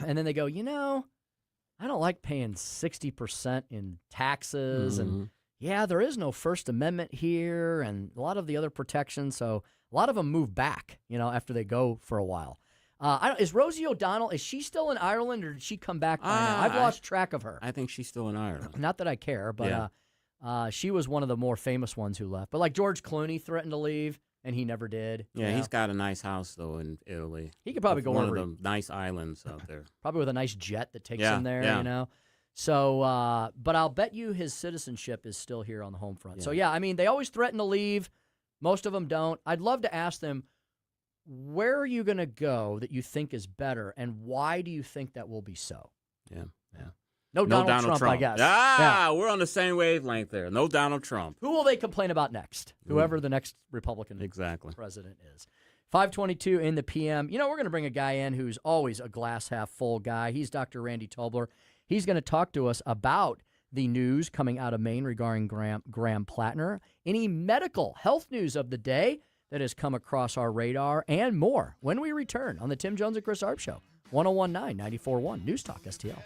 and then they go, I don't like paying 60% in taxes. Mm-hmm. And, there is no First Amendment here and a lot of the other protections. So a lot of them move back, after they go for a while. Is Rosie O'Donnell, is she still in Ireland or did she come back by now? I've lost track of her. I think she's still in Ireland. Not that I care, but she was one of the more famous ones who left. But like George Clooney threatened to leave, and he never did. Yeah, he's got a nice house, though, in Italy. He could probably go one over of the nice islands out there. Probably with a nice jet that takes him there, So, but I'll bet you his citizenship is still here on the home front. Yeah. So, they always threaten to leave. Most of them don't. I'd love to ask them, where are you going to go that you think is better, and why do you think that will be so? Yeah. No Donald Trump, I guess. We're on the same wavelength there. No Donald Trump. Who will they complain about next? Whoever the next Republican president is. 5:22 in the PM. We're going to bring a guy in who's always a glass half full guy. He's Dr. Randy Tobler. He's going to talk to us about the news coming out of Maine regarding Graham Plattner, any medical health news of the day that has come across our radar, and more when we return on the Tim Jones and Chris Arps Show. 101.9, 94.1 News Talk STL.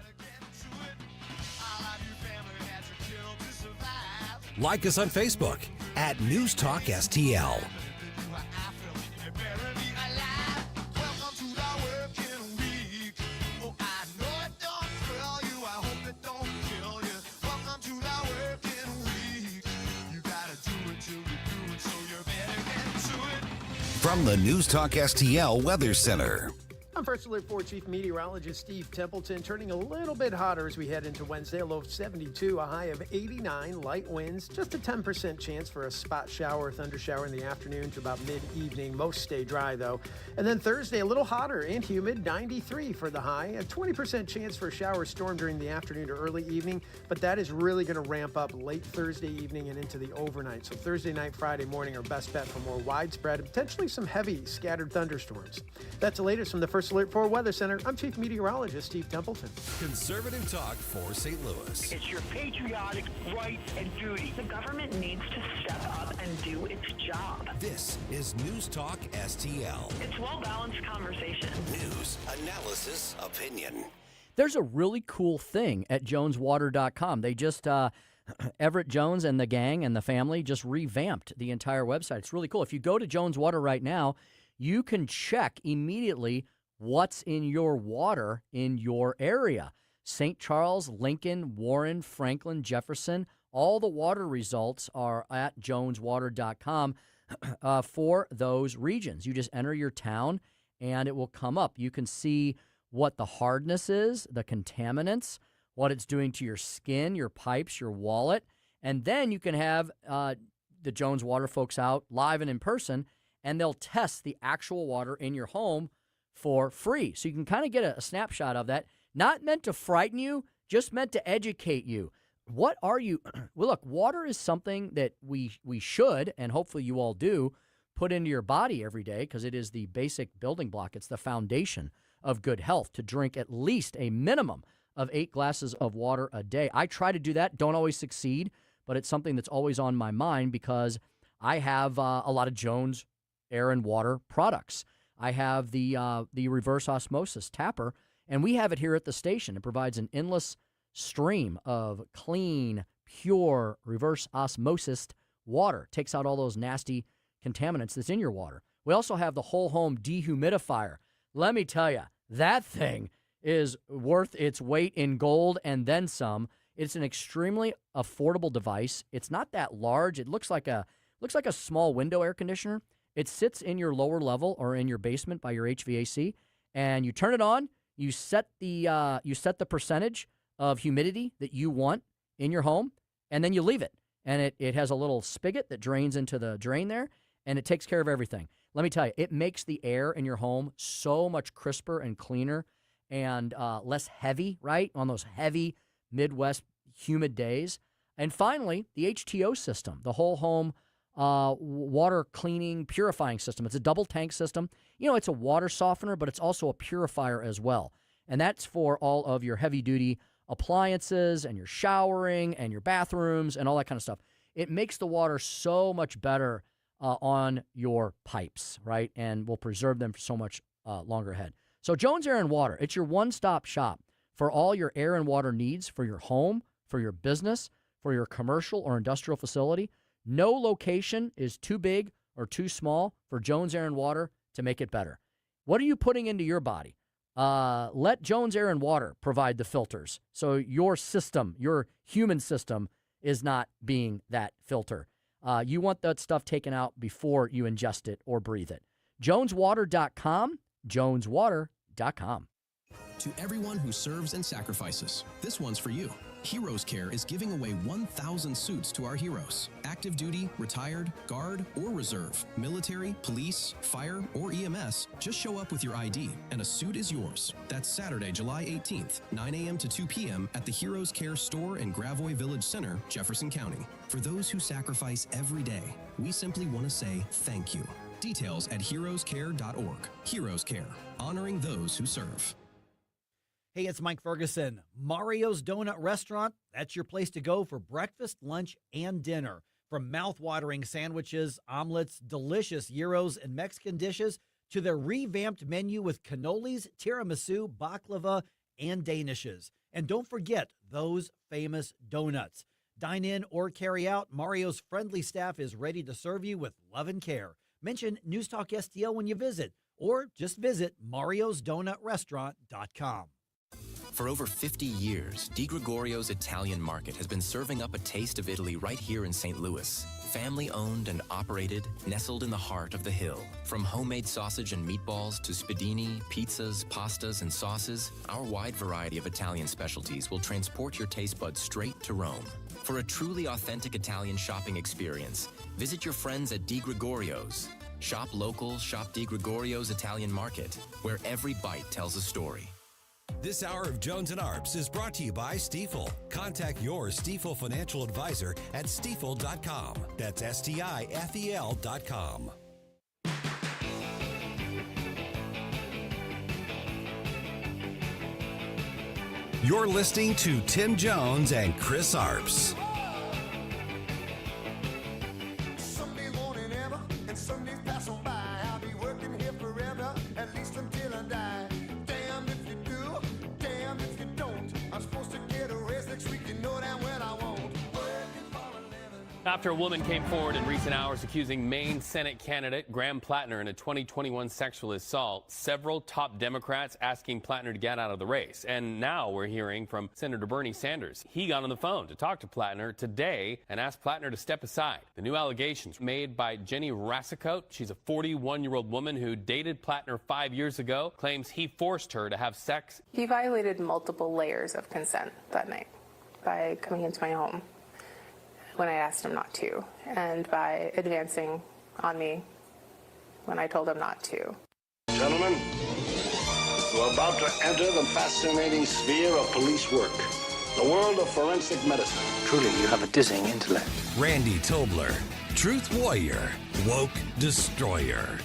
Like us on Facebook at News Talk STL. From the News Talk STL Weather Center. I'm First Alert 4 Chief Meteorologist Steve Templeton. Turning a little bit hotter as we head into Wednesday. A low of 72, a high of 89. Light winds, just a 10% chance for a spot shower or thunder shower in the afternoon to about mid-evening. Most stay dry, though. And then Thursday, a little hotter and humid, 93 for the high. A 20% chance for a shower storm during the afternoon or early evening. But that is really going to ramp up late Thursday evening and into the overnight. So Thursday night, Friday morning are best bet for more widespread and potentially some heavy scattered thunderstorms. That's the latest from the First Sports Alert 4 Weather Center, I'm Chief Meteorologist Steve Templeton. Conservative talk for St. Louis. It's your patriotic right and duty. The government needs to step up and do its job. This is News Talk STL. It's well-balanced conversation. News, analysis, opinion. There's a really cool thing at joneswater.com. They just, Everett Jones and the gang and the family just revamped the entire website. It's really cool. If you go to Jones Water right now, you can check immediately what's in your water in your area. St. Charles, Lincoln, Warren, Franklin, Jefferson, all the water results are at joneswater.com for those regions. You just enter your town and it will come up. You can see what the hardness is, the contaminants, what it's doing to your skin, your pipes, your wallet. And then you can have the Jones Water folks out live and in person, and they'll test the actual water in your home for free. So you can kind of get a snapshot of that. Not meant to frighten you, just meant to educate you. What are you? Well, look, water is something that we should, and hopefully you all do, put into your body every day because it is the basic building block. It's the foundation of good health to drink at least a minimum of 8 glasses of water a day. I try to do that. Don't always succeed, but it's something that's always on my mind because I have a lot of Jones air and water products. I have the reverse osmosis tapper, and we have it here at the station. It provides an endless stream of clean, pure, reverse osmosis water. Takes out all those nasty contaminants that's in your water. We also have the whole home dehumidifier. Let me tell you, that thing is worth its weight in gold and then some. It's an extremely affordable device. It's not that large. It looks like a small window air conditioner. It sits in your lower level or in your basement by your HVAC, and you turn it on. You set the percentage of humidity that you want in your home, and then you leave it. And it has a little spigot that drains into the drain there, and it takes care of everything. Let me tell you, it makes the air in your home so much crisper and cleaner and less heavy, right, on those heavy Midwest humid days. And finally, the HTO system, the whole home water cleaning, purifying system. It's a double tank system. You know, it's a water softener, but it's also a purifier as well. And that's for all of your heavy-duty appliances and your showering and your bathrooms and all that kind of stuff. It makes the water so much better on your pipes, right? And will preserve them for so much longer ahead. So Jones Air and Water, it's your one-stop shop for all your air and water needs for your home, for your business, for your commercial or industrial facility. No location is too big or too small for Jones Air and Water to make it better. What are you putting into your body? Let Jones Air and Water provide the filters so your system, your human system, is not being that filter. You want that stuff taken out before you ingest it or breathe it. JonesWater.com, JonesWater.com. To everyone who serves and sacrifices, this one's for you. Heroes Care is giving away 1,000 suits to our heroes. Active duty, retired, guard, or reserve, military, police, fire, or EMS, just show up with your ID and a suit is yours. That's Saturday, July 18th, 9 a.m. to 2 p.m. at the Heroes Care store in Gravois Village Center, Jefferson County. For those who sacrifice every day, we simply want to say thank you. Details at heroescare.org. Heroes Care, honoring those who serve. Hey, it's Mike Ferguson. Mario's Donut Restaurant, that's your place to go for breakfast, lunch, and dinner. From mouth-watering sandwiches, omelets, delicious gyros, and Mexican dishes, to their revamped menu with cannolis, tiramisu, baklava, and danishes. And don't forget those famous donuts. Dine in or carry out, Mario's friendly staff is ready to serve you with love and care. Mention News Talk STL when you visit, or just visit mariosdonutrestaurant.com. For over 50 years, Di Gregorio's Italian Market has been serving up a taste of Italy right here in St. Louis. Family-owned and operated, nestled in the heart of the hill. From homemade sausage and meatballs to spadini, pizzas, pastas, and sauces, our wide variety of Italian specialties will transport your taste buds straight to Rome. For a truly authentic Italian shopping experience, visit your friends at Di Gregorio's. Shop local, shop Di Gregorio's Italian Market, where every bite tells a story. This hour of Jones and Arps is brought to you by Stifel. Contact your Stifel financial advisor at stifel.com. That's STIFEL.com. You're listening to Tim Jones and Chris Arps. Someday morning ever, and Sundays pass on by. I'll be working here forever, at least until I die. Damn if you do, damn if you don't. I'm supposed to get a raise next week, you know damn well I won't. After a woman came forward in recent hours accusing Maine Senate candidate Graham Plattner in a 2021 sexual assault, several top Democrats asking Plattner to get out of the race. And now we're hearing from Senator Bernie Sanders. He got on the phone to talk to Plattner today and asked Plattner to step aside. The new allegations made by Jenny Rassicote, she's a 41-year-old woman who dated Plattner 5 years ago, claims he forced her to have sex. He violated multiple layers of consent that night by coming into my home when I asked him not to, and by advancing on me when I told him not to. Gentlemen, you're about to enter the fascinating sphere of police work, the world of forensic medicine. Truly, you have a dizzying intellect. Randy Tobler, Truth Warrior, Woke Destroyer.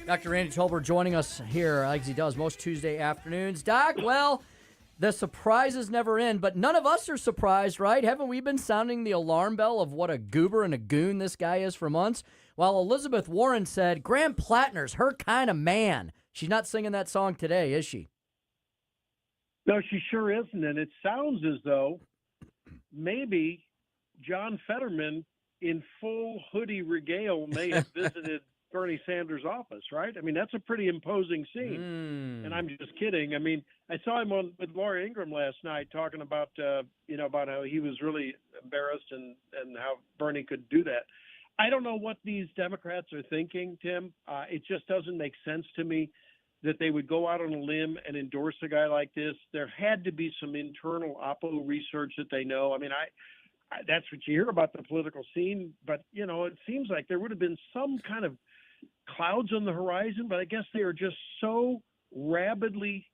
Dr. Randy Tobler joining us here, like he does most Tuesday afternoons. Doc, well, the surprises never end, but none of us are surprised, right? Haven't we been sounding the alarm bell of what a goober and a goon this guy is for months? While Elizabeth Warren said, Graham Plattner's her kind of man. She's not singing that song today, is she? No, she sure isn't, and it sounds as though maybe John Fetterman in full hoodie regale may have visited Bernie Sanders' office, right? I mean, that's a pretty imposing scene. And I'm just kidding. I mean, I saw him with Laura Ingraham last night talking about, about how he was really embarrassed and how Bernie could do that. I don't know what these Democrats are thinking, Tim. It just doesn't make sense to me that they would go out on a limb and endorse a guy like this. There had to be some internal Oppo research that they know. I mean, that's what you hear about the political scene, but, it seems like there would have been some kind of clouds on the horizon, but I guess they are just so rabidly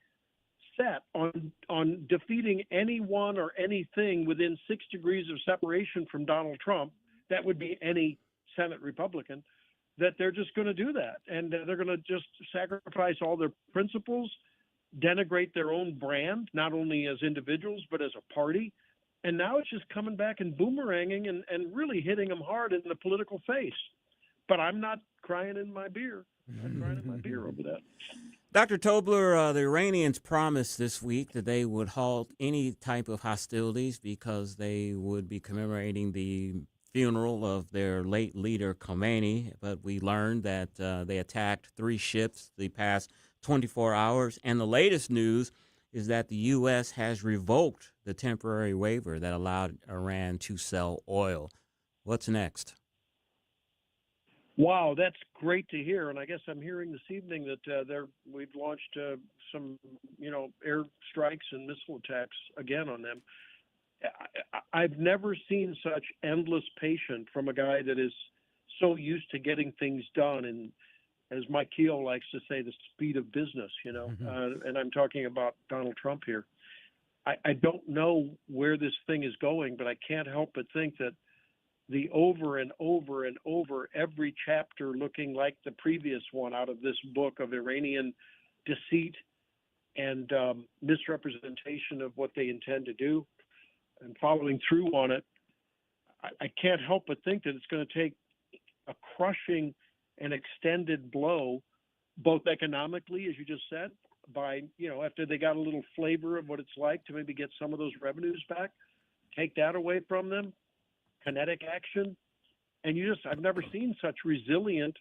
set on defeating anyone or anything within 6 degrees of separation from Donald Trump, that would be any Senate Republican, that they're just going to do that. And they're going to just sacrifice all their principles, denigrate their own brand, not only as individuals, but as a party. And now it's just coming back and boomeranging and really hitting them hard in the political face. But I'm not crying in my beer. I'm crying in my beer over that. Dr. Tobler, the Iranians promised this week that they would halt any type of hostilities because they would be commemorating the funeral of their late leader, Khomeini. But we learned that they attacked 3 ships the past 24 hours. And the latest news is that the U.S. has revoked the temporary waiver that allowed Iran to sell oil. What's next? Wow, that's great to hear. And I guess I'm hearing this evening that we've launched some, air strikes and missile attacks again on them. I've never seen such endless patience from a guy that is so used to getting things done. And as Mike Keogh likes to say, the speed of business, and I'm talking about Donald Trump here. I don't know where this thing is going, but I can't help but think that the over and over and over, every chapter looking like the previous one out of this book of Iranian deceit and misrepresentation of what they intend to do and following through on it, I can't help but think that it's going to take a crushing and extended blow, both economically, as you just said, by, after they got a little flavor of what it's like to maybe get some of those revenues back, take that away from them, kinetic action. And I've never seen such resilient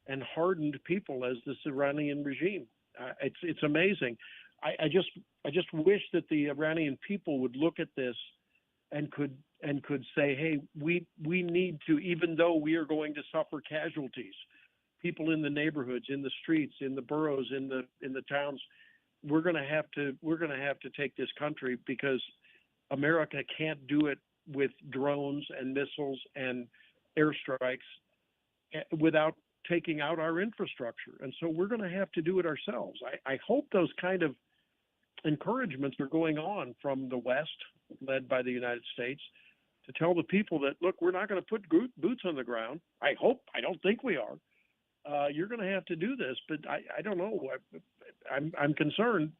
and hardened people as this Iranian regime. It's amazing. I just wish that the Iranian people would look at this and could say, hey, we need to, even though we are going to suffer casualties, people in the neighborhoods, in the streets, in the boroughs, in the towns, we're going to have to take this country, because America can't do it with drones and missiles and airstrikes without taking out our infrastructure. And so we're going to have to do it ourselves. I hope those kind of encouragements are going on from the West, led by the United States, to tell the people that, look, we're not going to put boots on the ground. I don't think we are. You're going to have to do this, but I don't know. I'm concerned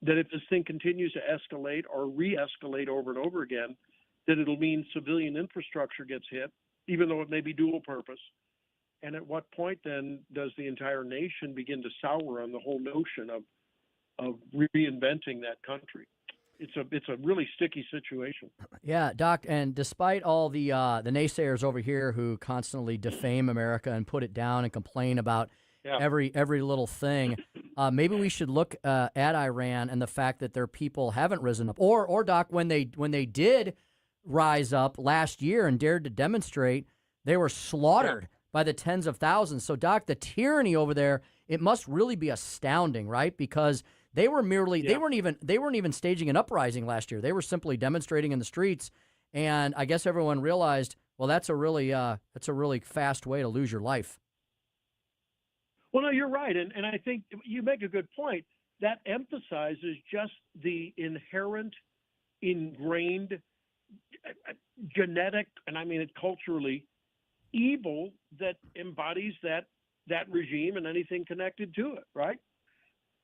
that if this thing continues to escalate or re-escalate over and over again, that it'll mean civilian infrastructure gets hit, even though it may be dual purpose. And at what point then does the entire nation begin to sour on the whole notion of reinventing that country? It's a really sticky situation. Yeah, Doc, and despite all the naysayers over here who constantly defame America and put it down and complain about every little thing, maybe we should look at Iran and the fact that their people haven't risen up. Or Doc, when they did rise up last year and dared to demonstrate, they were slaughtered by the tens of thousands. So, Doc, the tyranny over there, it must really be astounding, right? Because they were merely they weren't even staging an uprising last year. They were simply demonstrating in the streets, and I guess everyone realized, well, that's a really fast way to lose your life. Well, no, you're right, and I think you make a good point. That emphasizes just the inherent, ingrained, genetic, and I mean it culturally, evil that embodies that regime and anything connected to it, right?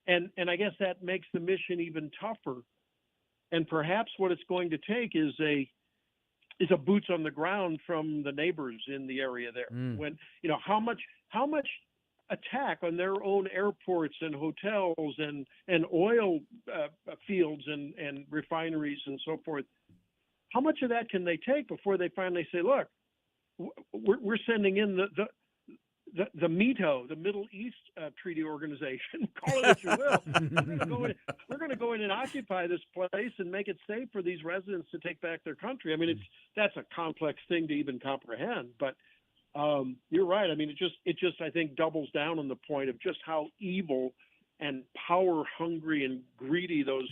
And I guess that makes the mission even tougher. And perhaps what it's going to take is a boots on the ground from the neighbors in the area there. When how much attack on their own airports and hotels and oil fields and refineries and so forth. How much of that can they take before they finally say, look, we're sending in the MITO, the Middle East Treaty Organization, call it what you will. We're going to go in and occupy this place and make it safe for these residents to take back their country. I mean, that's a complex thing to even comprehend. But you're right. I mean, it just I think doubles down on the point of just how evil and power hungry and greedy those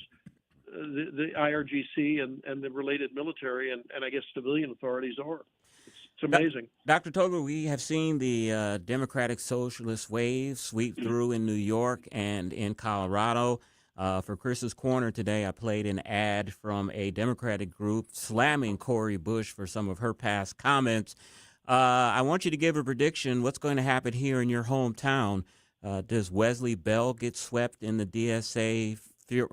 the IRGC and the related military and I guess civilian authorities are. It's amazing. Dr. Tobler, we have seen the Democratic Socialist wave sweep through in New York and in Colorado. For Chris's Corner today, I played an ad from a Democratic group slamming Cori Bush for some of her past comments. I want you to give a prediction. What's going to happen here in your hometown? Does Wesley Bell get swept in the DSA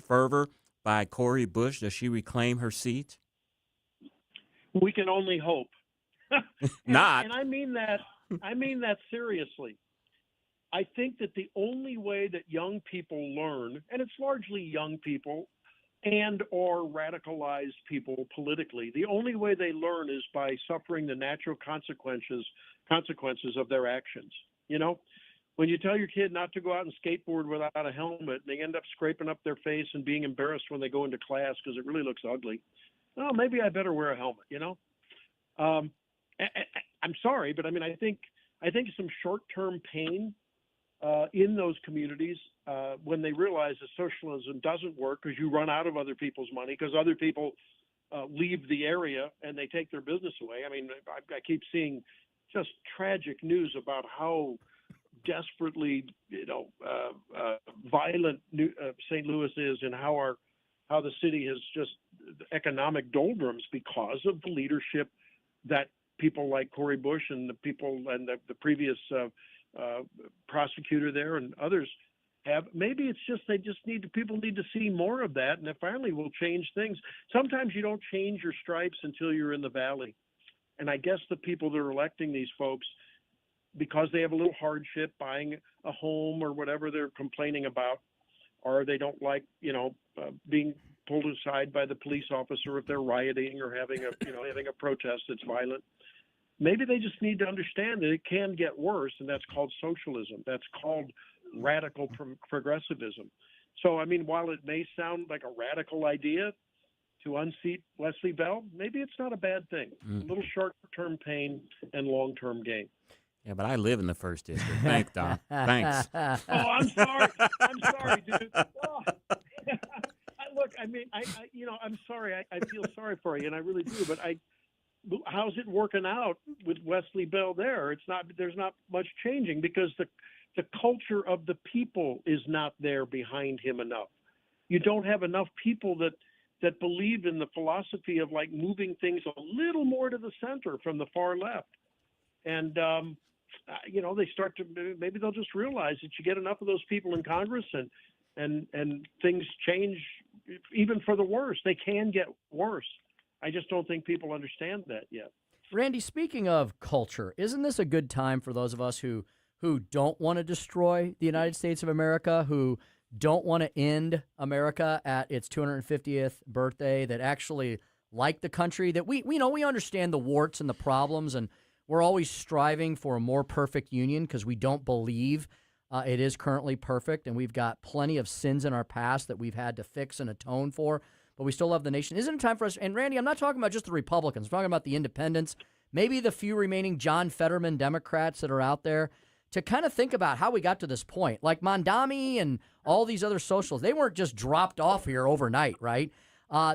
fervor by Cori Bush? Does she reclaim her seat? We can only hope. Not. And I mean that seriously. I think that the only way that young people learn, and it's largely young people and or radicalized people politically, the only way they learn is by suffering the natural consequences of their actions. You know, when you tell your kid not to go out and skateboard without a helmet, they end up scraping up their face and being embarrassed when they go into class because it really looks ugly. Oh, maybe I better wear a helmet, you know? I'm sorry, but I mean, I think some short-term pain in those communities when they realize that socialism doesn't work because you run out of other people's money because other people leave the area and they take their business away. I mean, I keep seeing just tragic news about how desperately, violent St. Louis is and how the city has just economic doldrums because of the leadership that people like Cori Bush and the people and the previous prosecutor there and others have. Maybe it's just people need to see more of that, and it finally will change things. Sometimes you don't change your stripes until you're in the valley, and I guess the people that are electing these folks, because they have a little hardship buying a home or whatever they're complaining about, or they don't like being pulled aside by the police officer if they're rioting or having a protest that's violent. Maybe they just need to understand that it can get worse, and that's called socialism. That's called radical progressivism. So, I mean, while it may sound like a radical idea to unseat Wesley Bell, maybe it's not a bad thing. A little short-term pain and long-term gain. Yeah, but I live in the first district. Thanks, Don. Thanks. Oh, I'm sorry, dude. Oh. Look, I mean, I'm sorry. I feel sorry for you, and I really do. But how's it working out with Wesley Bell there? There's not much changing because the culture of the people is not there behind him enough. You don't have enough people that believe in the philosophy of like moving things a little more to the center from the far left. And, they start to, maybe they'll just realize that you get enough of those people in Congress and and things change even for the worse. They can get worse. I just don't think people understand that yet. Randy, speaking of culture, isn't this a good time for those of us who don't want to destroy the United States of America, who don't want to end America at its 250th birthday, that actually like the country, that we understand the warts and the problems, and we're always striving for a more perfect union because we don't believe it is currently perfect, and we've got plenty of sins in our past that we've had to fix and atone for, but we still love the nation. Isn't it time for us, and Randy, I'm not talking about just the Republicans, I'm talking about the independents, maybe the few remaining John Fetterman Democrats that are out there, to kind of think about how we got to this point. Like Mondami and all these other socialists, they weren't just dropped off here overnight, right?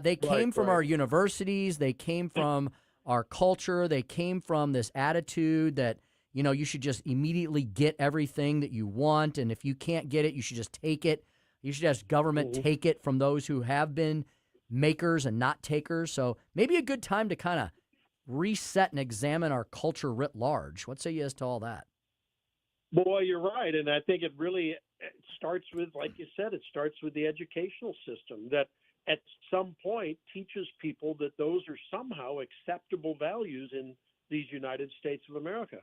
They came from our universities. They came from our culture. They came from this attitude that, you should just immediately get everything that you want. And if you can't get it, you should just take it. You should ask government take it from those who have been makers and not takers. So maybe a good time to kind of reset and examine our culture writ large. What say you as to all that? Boy, you're right. And I think it really starts with, like you said, it starts with the educational system that at some point teaches people that those are somehow acceptable values in these United States of America.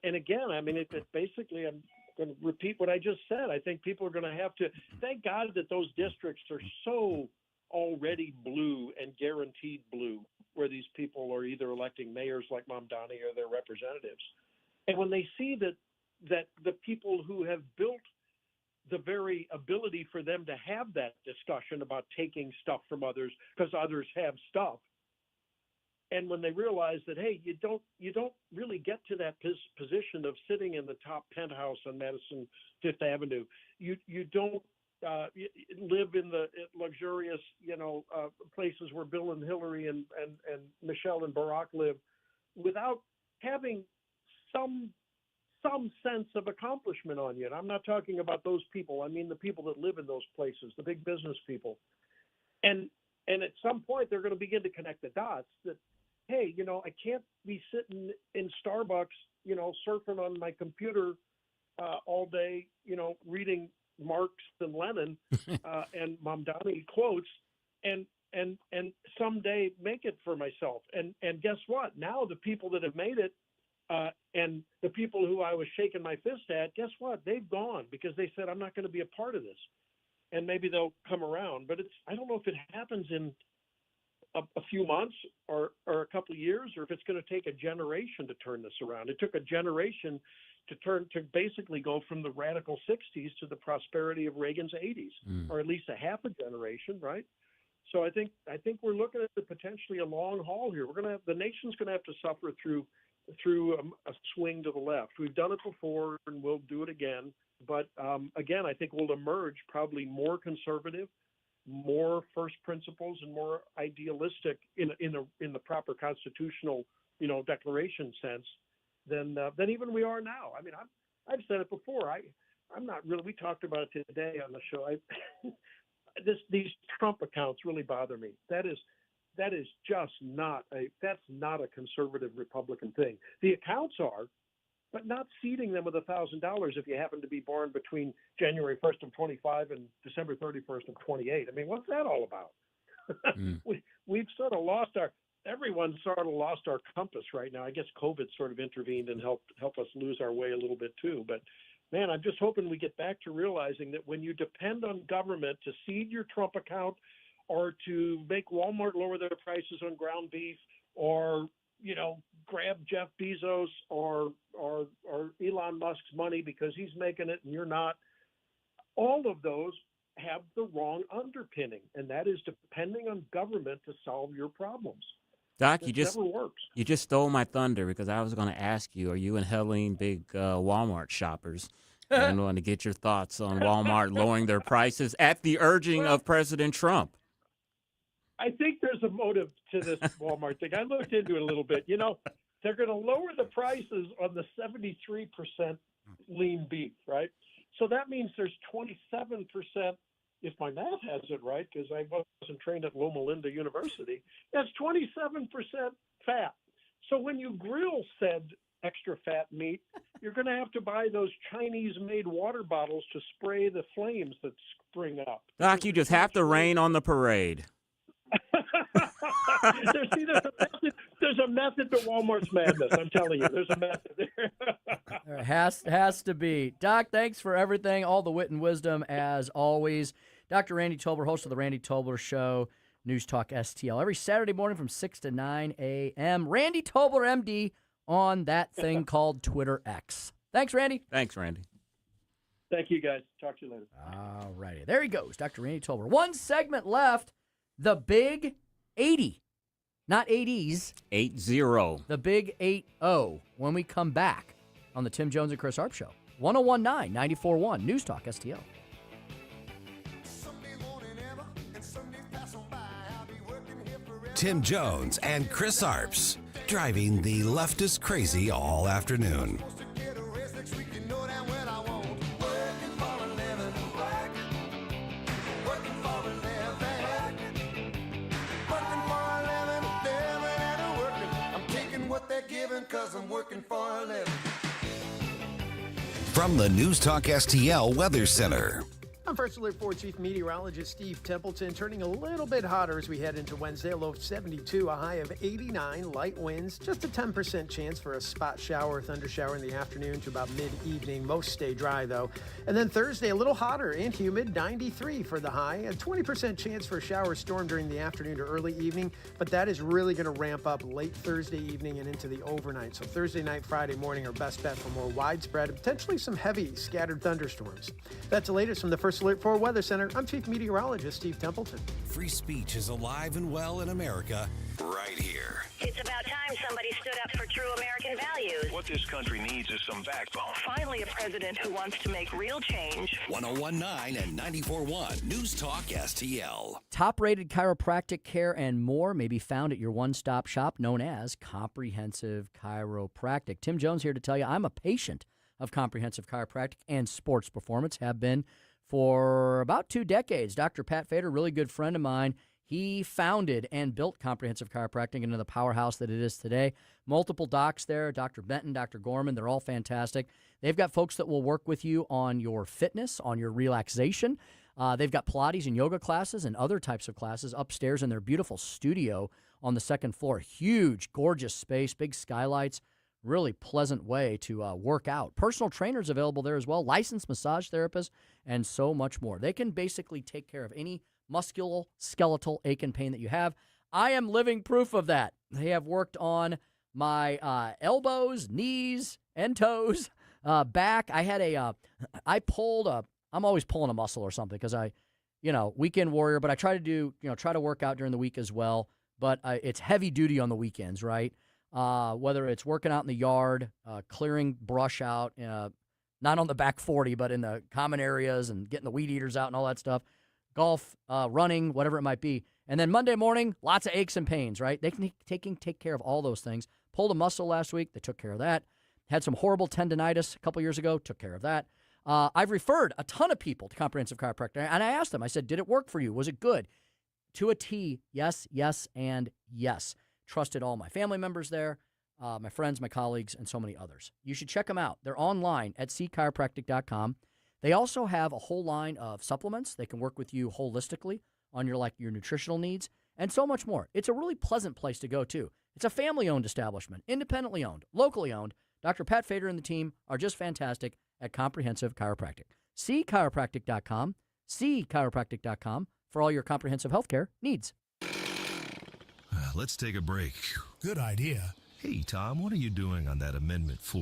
And again, I mean, it basically, I'm going to repeat what I just said. I think people are going to have to thank God that those districts are so already blue and guaranteed blue, where these people are either electing mayors like Mamdani or their representatives. And when they see that the people who have built the very ability for them to have that discussion about taking stuff from others because others have stuff, and when they realize that, hey, you don't really get to that position of sitting in the top penthouse on Madison Fifth Avenue. You don't live in the luxurious places where Bill and Hillary and Michelle and Barack live without having some sense of accomplishment on you. And I'm not talking about those people. I mean the people that live in those places, the big business people. And at some point they're going to begin to connect the dots that, hey, I can't be sitting in Starbucks, surfing on my computer all day, reading Marx and Lenin and Mamdani quotes and someday make it for myself. And guess what? Now the people that have made it, and the people who I was shaking my fist at, guess what? They've gone because they said, I'm not going to be a part of this. And maybe they'll come around. But I don't know if it happens in a few months or a couple of years, or if it's going to take a generation to turn this around. It took a generation to basically go from the radical 60s to the prosperity of Reagan's 80s, or at least a half a generation, right? So I think we're looking at potentially a long haul here. The nation's going to have to suffer through a swing to the left. We've done it before and we'll do it again. But again, I think we'll emerge probably more conservative, more first principles, and more idealistic in the proper constitutional, declaration sense than even we are now. I mean, I've said it before. I'm not really. We talked about it today on the show. These Trump accounts really bother me. That is just not a conservative Republican thing. The accounts are, but not seeding them with $1,000 if you happen to be born between January 1st of 25 and December 31st of 28. I mean, what's that all about? We've sort of everyone's sort of lost our compass right now. I guess COVID sort of intervened and helped us lose our way a little bit too. But man, I'm just hoping we get back to realizing that when you depend on government to seed your Trump account, or to make Walmart lower their prices on ground beef, or grab Jeff Bezos or Elon Musk's money because he's making it and you're not. All of those have the wrong underpinning, and that is depending on government to solve your problems. Doc, It never works. You just stole my thunder because I was going to ask you, are you and Helene big Walmart shoppers? I want to get your thoughts on Walmart lowering their prices at the urging of President Trump. I think there's a motive to this Walmart thing. I looked into it a little bit. They're going to lower the prices on the 73% lean beef, right? So that means there's 27%, if my math has it right, because I wasn't trained at Loma Linda University, that's 27% fat. So when you grill said extra fat meat, you're going to have to buy those Chinese-made water bottles to spray the flames that spring up. Doc, you just have to rain on the parade. There's a method to Walmart's madness. I'm telling you, there's a method there. There has to be. Doc, thanks for everything, all the wit and wisdom as always. Dr. Randy Tobler, host of the Randy Tobler Show, News Talk STL, every Saturday morning from 6 to 9 a.m. Randy Tobler, MD, on that thing called Twitter X. Thanks, Randy. Thanks, Randy. Thank you, guys. Talk to you later. All righty. There he goes, Dr. Randy Tobler. One segment left. The Big 80. Not 80s. 80. The Big 80. When we come back on the Tim Jones and Chris Arps Show. 1019 94.1 News Talk STL. Tim Jones and Chris Arps, driving the leftist crazy all afternoon. From the News Talk STL Weather Center. I'm First Alert 4 Chief Meteorologist Steve Templeton. Turning a little bit hotter as we head into Wednesday. A low of 72, a high of 89. Light winds, just a 10% chance for a spot shower or thunder shower in the afternoon to about mid-evening. Most stay dry, though. And then Thursday, a little hotter and humid, 93 for the high. A 20% chance for a shower storm during the afternoon to early evening. But that is really going to ramp up late Thursday evening and into the overnight. So Thursday night, Friday morning are best bet for more widespread and potentially some heavy scattered thunderstorms. That's the latest from the First Alert 4 Weather Center. I'm Chief Meteorologist Steve Templeton. Free speech is alive and well in America right here. It's about time somebody stood up for true American values. What this country needs is some backbone. Finally, a president who wants to make real change. 1019 and 94.1 News Talk STL. Top-rated chiropractic care and more may be found at your one-stop shop known as Comprehensive Chiropractic. Tim Jones here to tell you I'm a patient of Comprehensive Chiropractic and Sports Performance, have been for about 2 decades. Dr. Pat Fader, really good friend of mine, he founded and built Comprehensive Chiropractic into the powerhouse that it is today. Multiple docs there, Dr. Benton, Dr. Gorman, they're all fantastic. They've got folks that will work with you on your fitness, on your relaxation. They've got Pilates and yoga classes and other types of classes upstairs in their beautiful studio on the second floor. Huge, gorgeous space, big skylights. Really pleasant way to work out. Personal trainers available there as well, licensed massage therapists, and so much more. They can basically take care of any musculoskeletal ache and pain that you have. I am living proof of that. They have worked on my elbows, knees, and toes, back. I had I'm always pulling a muscle or something because weekend warrior, but I try to work out during the week as well. But it's heavy duty on the weekends, right? Whether it's working out in the yard, clearing brush out, not on the back 40, but in the common areas and getting the weed eaters out and all that stuff, golf, running, whatever it might be. And then Monday morning, lots of aches and pains, right? They can take care of all those things. Pulled a muscle last week. They took care of that. Had some horrible tendonitis a couple years ago. Took care of that. I've referred a ton of people to Comprehensive Chiropractic, and I asked them, I said, did it work for you? Was it good? To a T, yes, yes, and yes. Trusted all my family members there, my friends, my colleagues, and so many others. You should check them out. They're online at cchiropractic.com. They also have a whole line of supplements. They can work with you holistically on your nutritional needs and so much more. It's a really pleasant place to go, too. It's a family-owned establishment, independently owned, locally owned. Dr. Pat Fader and the team are just fantastic at Comprehensive Chiropractic. cchiropractic.com, cchiropractic.com for all your comprehensive healthcare needs. Let's take a break. Good idea. Hey, Tom, what are you doing on that Amendment 4?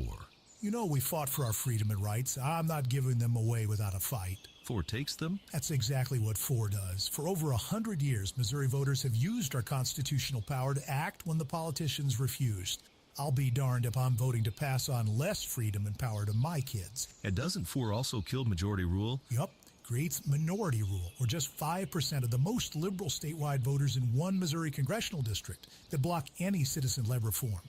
You know we fought for our freedom and rights. I'm not giving them away without a fight. 4 takes them? That's exactly what 4 does. For over 100 years, Missouri voters have used our constitutional power to act when the politicians refused. I'll be darned if I'm voting to pass on less freedom and power to my kids. And doesn't 4 also kill majority rule? Yup. Creates minority rule, or just 5% of the most liberal statewide voters in one Missouri congressional district that block any citizen-led reform,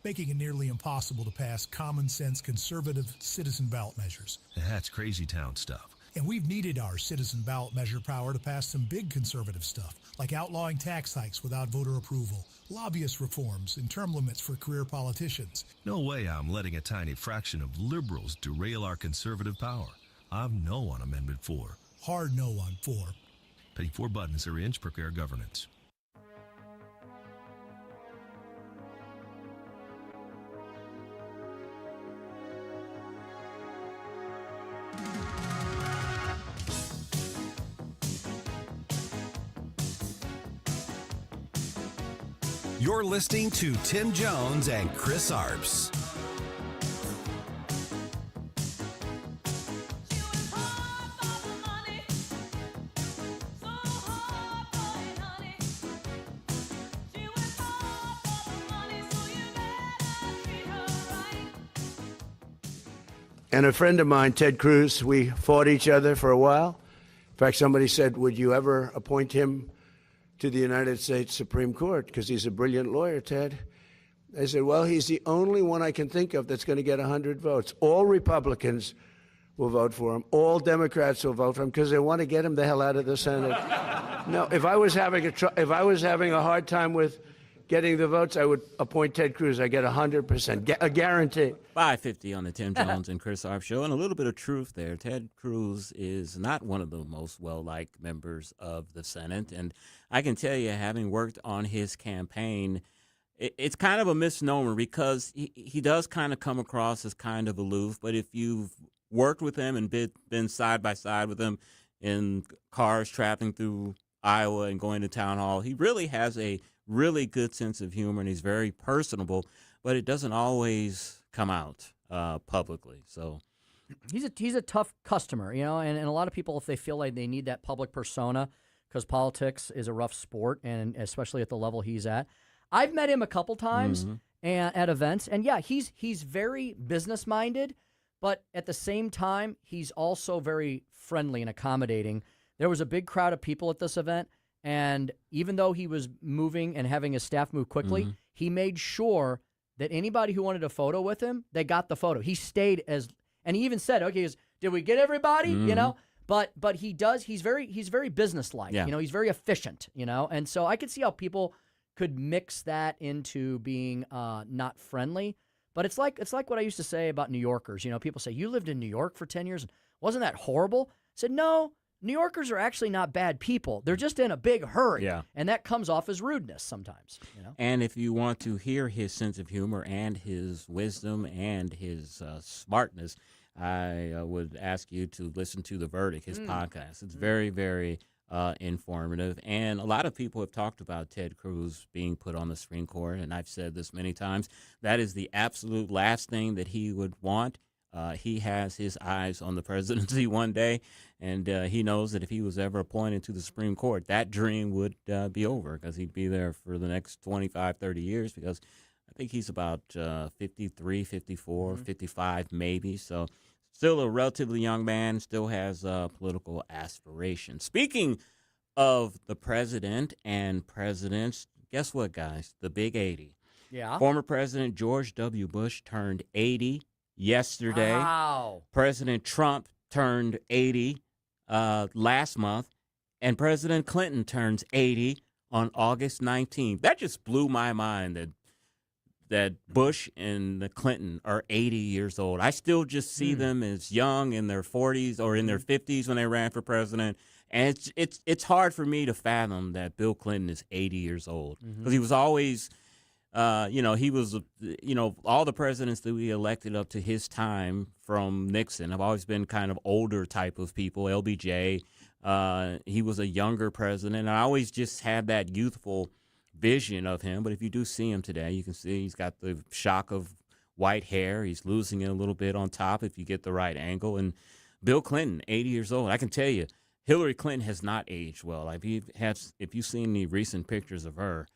making it nearly impossible to pass common-sense conservative citizen ballot measures. That's crazy town stuff. And we've needed our citizen ballot measure power to pass some big conservative stuff, like outlawing tax hikes without voter approval, lobbyist reforms, and term limits for career politicians. No way I'm letting a tiny fraction of liberals derail our conservative power. I'm no on Amendment 4. Hard no on 4. Pay 4 buttons or inch per care governance. You're listening to Tim Jones and Chris Arps. And a friend of mine, Ted Cruz, we fought each other for a while. In fact, somebody said, would you ever appoint him to the United States Supreme Court? Because he's a brilliant lawyer, Ted. I said, well, he's the only one I can think of that's going to get 100 votes. All Republicans will vote for him. All Democrats will vote for him because they want to get him the hell out of the Senate. No, if I was having a hard time with getting the votes, I would appoint Ted Cruz. I get 100%, a guarantee. 550 on the Tim Jones and Chris Arps show, and a little bit of truth there. Ted Cruz is not one of the most well-liked members of the Senate, and I can tell you, having worked on his campaign, it's kind of a misnomer because he does kind of come across as kind of aloof, but if you've worked with him and been side by side with him in cars traveling through Iowa and going to town hall, he really has a really good sense of humor, and he's very personable, but it doesn't always come out publicly. So he's a tough customer, and a lot of people, if they feel like they need that public persona, because politics is a rough sport, and especially at the level he's at. I've met him a couple times and at events, and yeah, he's very business-minded, but at the same time, he's also very friendly and accommodating. There was a big crowd of people at this event, and even though he was moving and having his staff move quickly, he made sure that anybody who wanted a photo with him, they got the photo. He stayed and he even said, okay, did we get everybody? But he's very businesslike. Yeah. He's very efficient, and so I could see how people could mix that into being not friendly. But it's like what I used to say about New Yorkers. People say, you lived in New York for 10 years. Wasn't that horrible? I said, no, New Yorkers are actually not bad people. They're just in a big hurry. Yeah. And that comes off as rudeness sometimes. And if you want to hear his sense of humor and his wisdom and his smartness, I would ask you to listen to The Verdict, his podcast. It's very, very informative. And a lot of people have talked about Ted Cruz being put on the Supreme Court, and I've said this many times. That is the absolute last thing that he would want. He has his eyes on the presidency one day, and he knows that if he was ever appointed to the Supreme Court, that dream would be over because he'd be there for the next 25, 30 years because I think he's about 53, 54, 55 maybe. So still a relatively young man, still has political aspirations. Speaking of the president and presidents, guess what, guys? The big 80. Yeah. Former President George W. Bush turned 80 yesterday. Wow. President Trump turned 80 last month, and President Clinton turns 80 on August 19th. That just blew my mind that Bush and Clinton are 80 years old. I still just see them as young in their 40s or in their 50s when they ran for president. And it's hard for me to fathom that Bill Clinton is 80 years old because he was always he was, all the presidents that we elected up to his time from Nixon have always been kind of older type of people. LBJ, he was a younger president. And I always just had that youthful vision of him. But if you do see him today, you can see he's got the shock of white hair. He's losing it a little bit on top if you get the right angle. And Bill Clinton, 80 years old. I can tell you, Hillary Clinton has not aged well. If you've seen the recent pictures of her,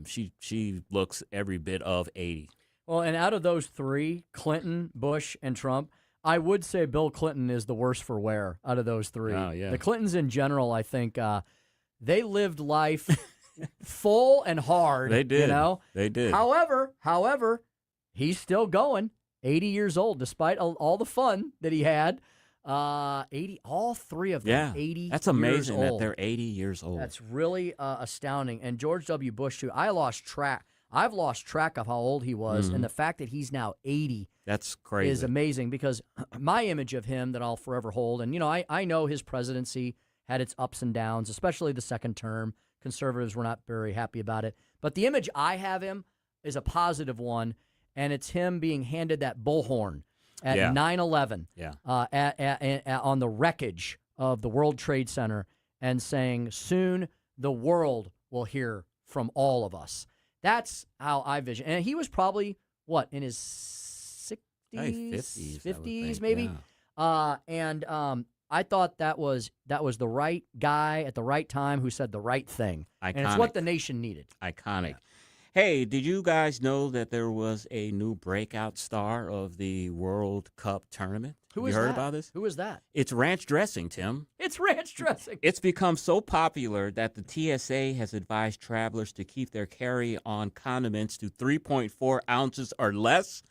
she looks every bit of 80. Well, and out of those three, Clinton, Bush, and Trump, I would say Bill Clinton is the worst for wear out of those three. Oh, yeah. The Clintons in general, I think, they lived life full and hard. They did. They did. However, he's still going, 80 years old, despite all the fun that he had. 80, all three of them, Yeah, 80 that's amazing years that old. they're 80 years old. That's really astounding. And George W. Bush, too. I've lost track of how old he was, and the fact that he's now 80 That's crazy. is amazing because my image of him that I'll forever hold, and, I know his presidency had its ups and downs, especially the second term. Conservatives were not very happy about it. But the image I have him is a positive one, and it's him being handed that bullhorn at 9/11 on the wreckage of the World Trade Center and saying, soon the world will hear from all of us. That's how I vision. And he was probably, in his 60s, 50s maybe? Yeah. I thought that was the right guy at the right time who said the right thing. Iconic. And it's what the nation needed. Iconic. Yeah. Hey, did you guys know that there was a new breakout star of the World Cup tournament? Who Have is you heard that? about this? Who is that? It's ranch dressing, Tim. It's ranch dressing. It's become so popular that the TSA has advised travelers to keep their carry-on condiments to 3.4 ounces or less.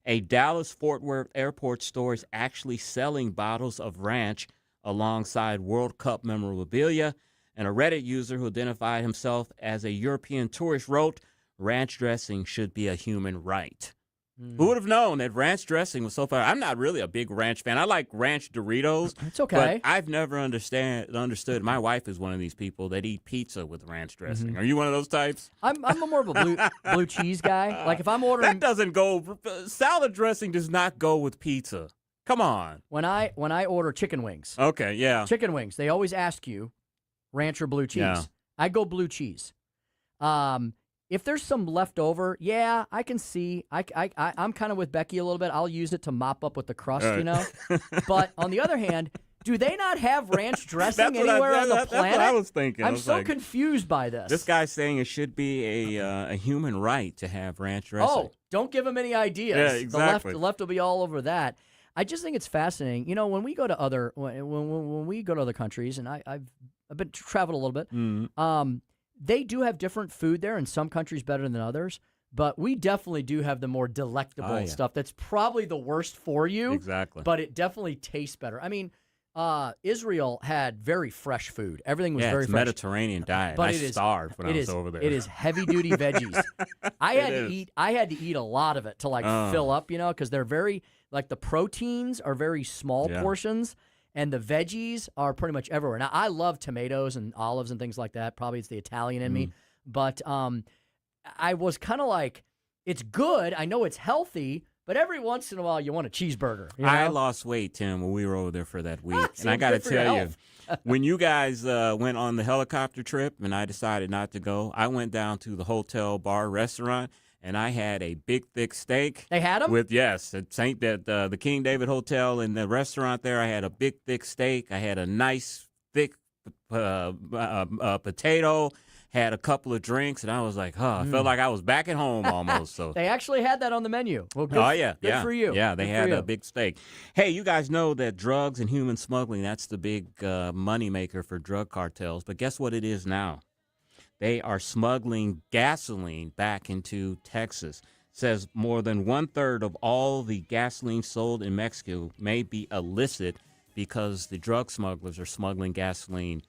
A Dallas-Fort Worth airport store is actually selling bottles of ranch alongside World Cup memorabilia. And a Reddit user who identified himself as a European tourist wrote, ranch dressing should be a human right. Who would have known that ranch dressing was so far? I'm not really a big ranch fan. I like ranch Doritos. It's okay. But I've never understood. My wife is one of these people that eat pizza with ranch dressing. Mm-hmm. Are you one of those types? I'm more of a blue cheese guy. Like if I'm ordering, that doesn't go. Salad dressing does not go with pizza. Come on. When I order chicken wings. Okay, yeah. Chicken wings. They always ask you ranch or blue cheese. Yeah. I go blue cheese. If there's some left over, yeah, I can see. I'm kind of with Becky a little bit. I'll use it to mop up with the crust, But on the other hand, do they not have ranch dressing anywhere on the planet? That's what I was thinking. I'm so confused by this. This guy's saying it should be a human right to have ranch dressing. Oh, don't give him any ideas. Yeah, exactly. The left will be all over that. I just think it's fascinating. When we go to other when we go to other countries, and I've been traveled a little bit. Mm-hmm. They do have different food there, and some countries better than others. But we definitely do have the more delectable stuff that's probably the worst for you. Exactly. But it definitely tastes better. I mean, Israel had very fresh food. Everything was very it's fresh. Mediterranean diet. But I starved when I was over there. It is heavy-duty veggies. I had to eat a lot of it to fill up, because they're very the proteins are very small portions. And the veggies are pretty much everywhere. Now, I love tomatoes and olives and things like that. Probably it's the Italian in me. But I was kind of like, it's good. I know it's healthy. But every once in a while, you want a cheeseburger. I lost weight, Tim, when we were over there for that week. And I got to tell you, when you guys went on the helicopter trip and I decided not to go, I went down to the hotel bar restaurant. And I had a big, thick steak. They had them? At the King David Hotel in the restaurant there. I had a big, thick steak. I had a nice, thick potato. Had a couple of drinks, and I was like, I felt like I was back at home almost. So they actually had that on the menu. Well, good for you. Yeah, they had a big steak. Hey, you guys know that drugs and human smuggling, that's the big moneymaker for drug cartels. But guess what it is now? They are smuggling gasoline back into Texas. Says more than 1/3 of all the gasoline sold in Mexico may be illicit because the drug smugglers are smuggling gasoline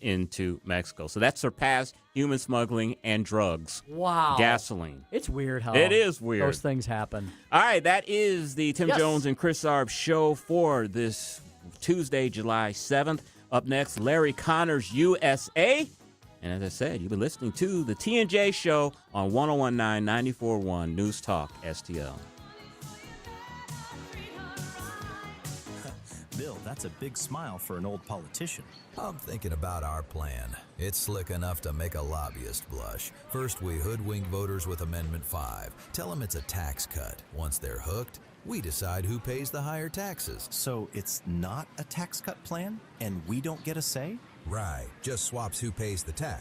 into Mexico. So that surpassed human smuggling and drugs. Wow. Gasoline. It's weird how it is weird. Those things happen. All right, that is the Tim Jones and Chris Arps show for this Tuesday, July 7th. Up next, Larry Connor's USA. And as I said, you've been listening to the T&J Show on 101.9 94.1 News Talk STL. Bill, that's a big smile for an old politician. I'm thinking about our plan. It's slick enough to make a lobbyist blush. First, we hoodwink voters with Amendment 5. Tell them it's a tax cut. Once they're hooked, we decide who pays the higher taxes. So it's not a tax cut plan, and we don't get a say? Right. Just swaps who pays the tax.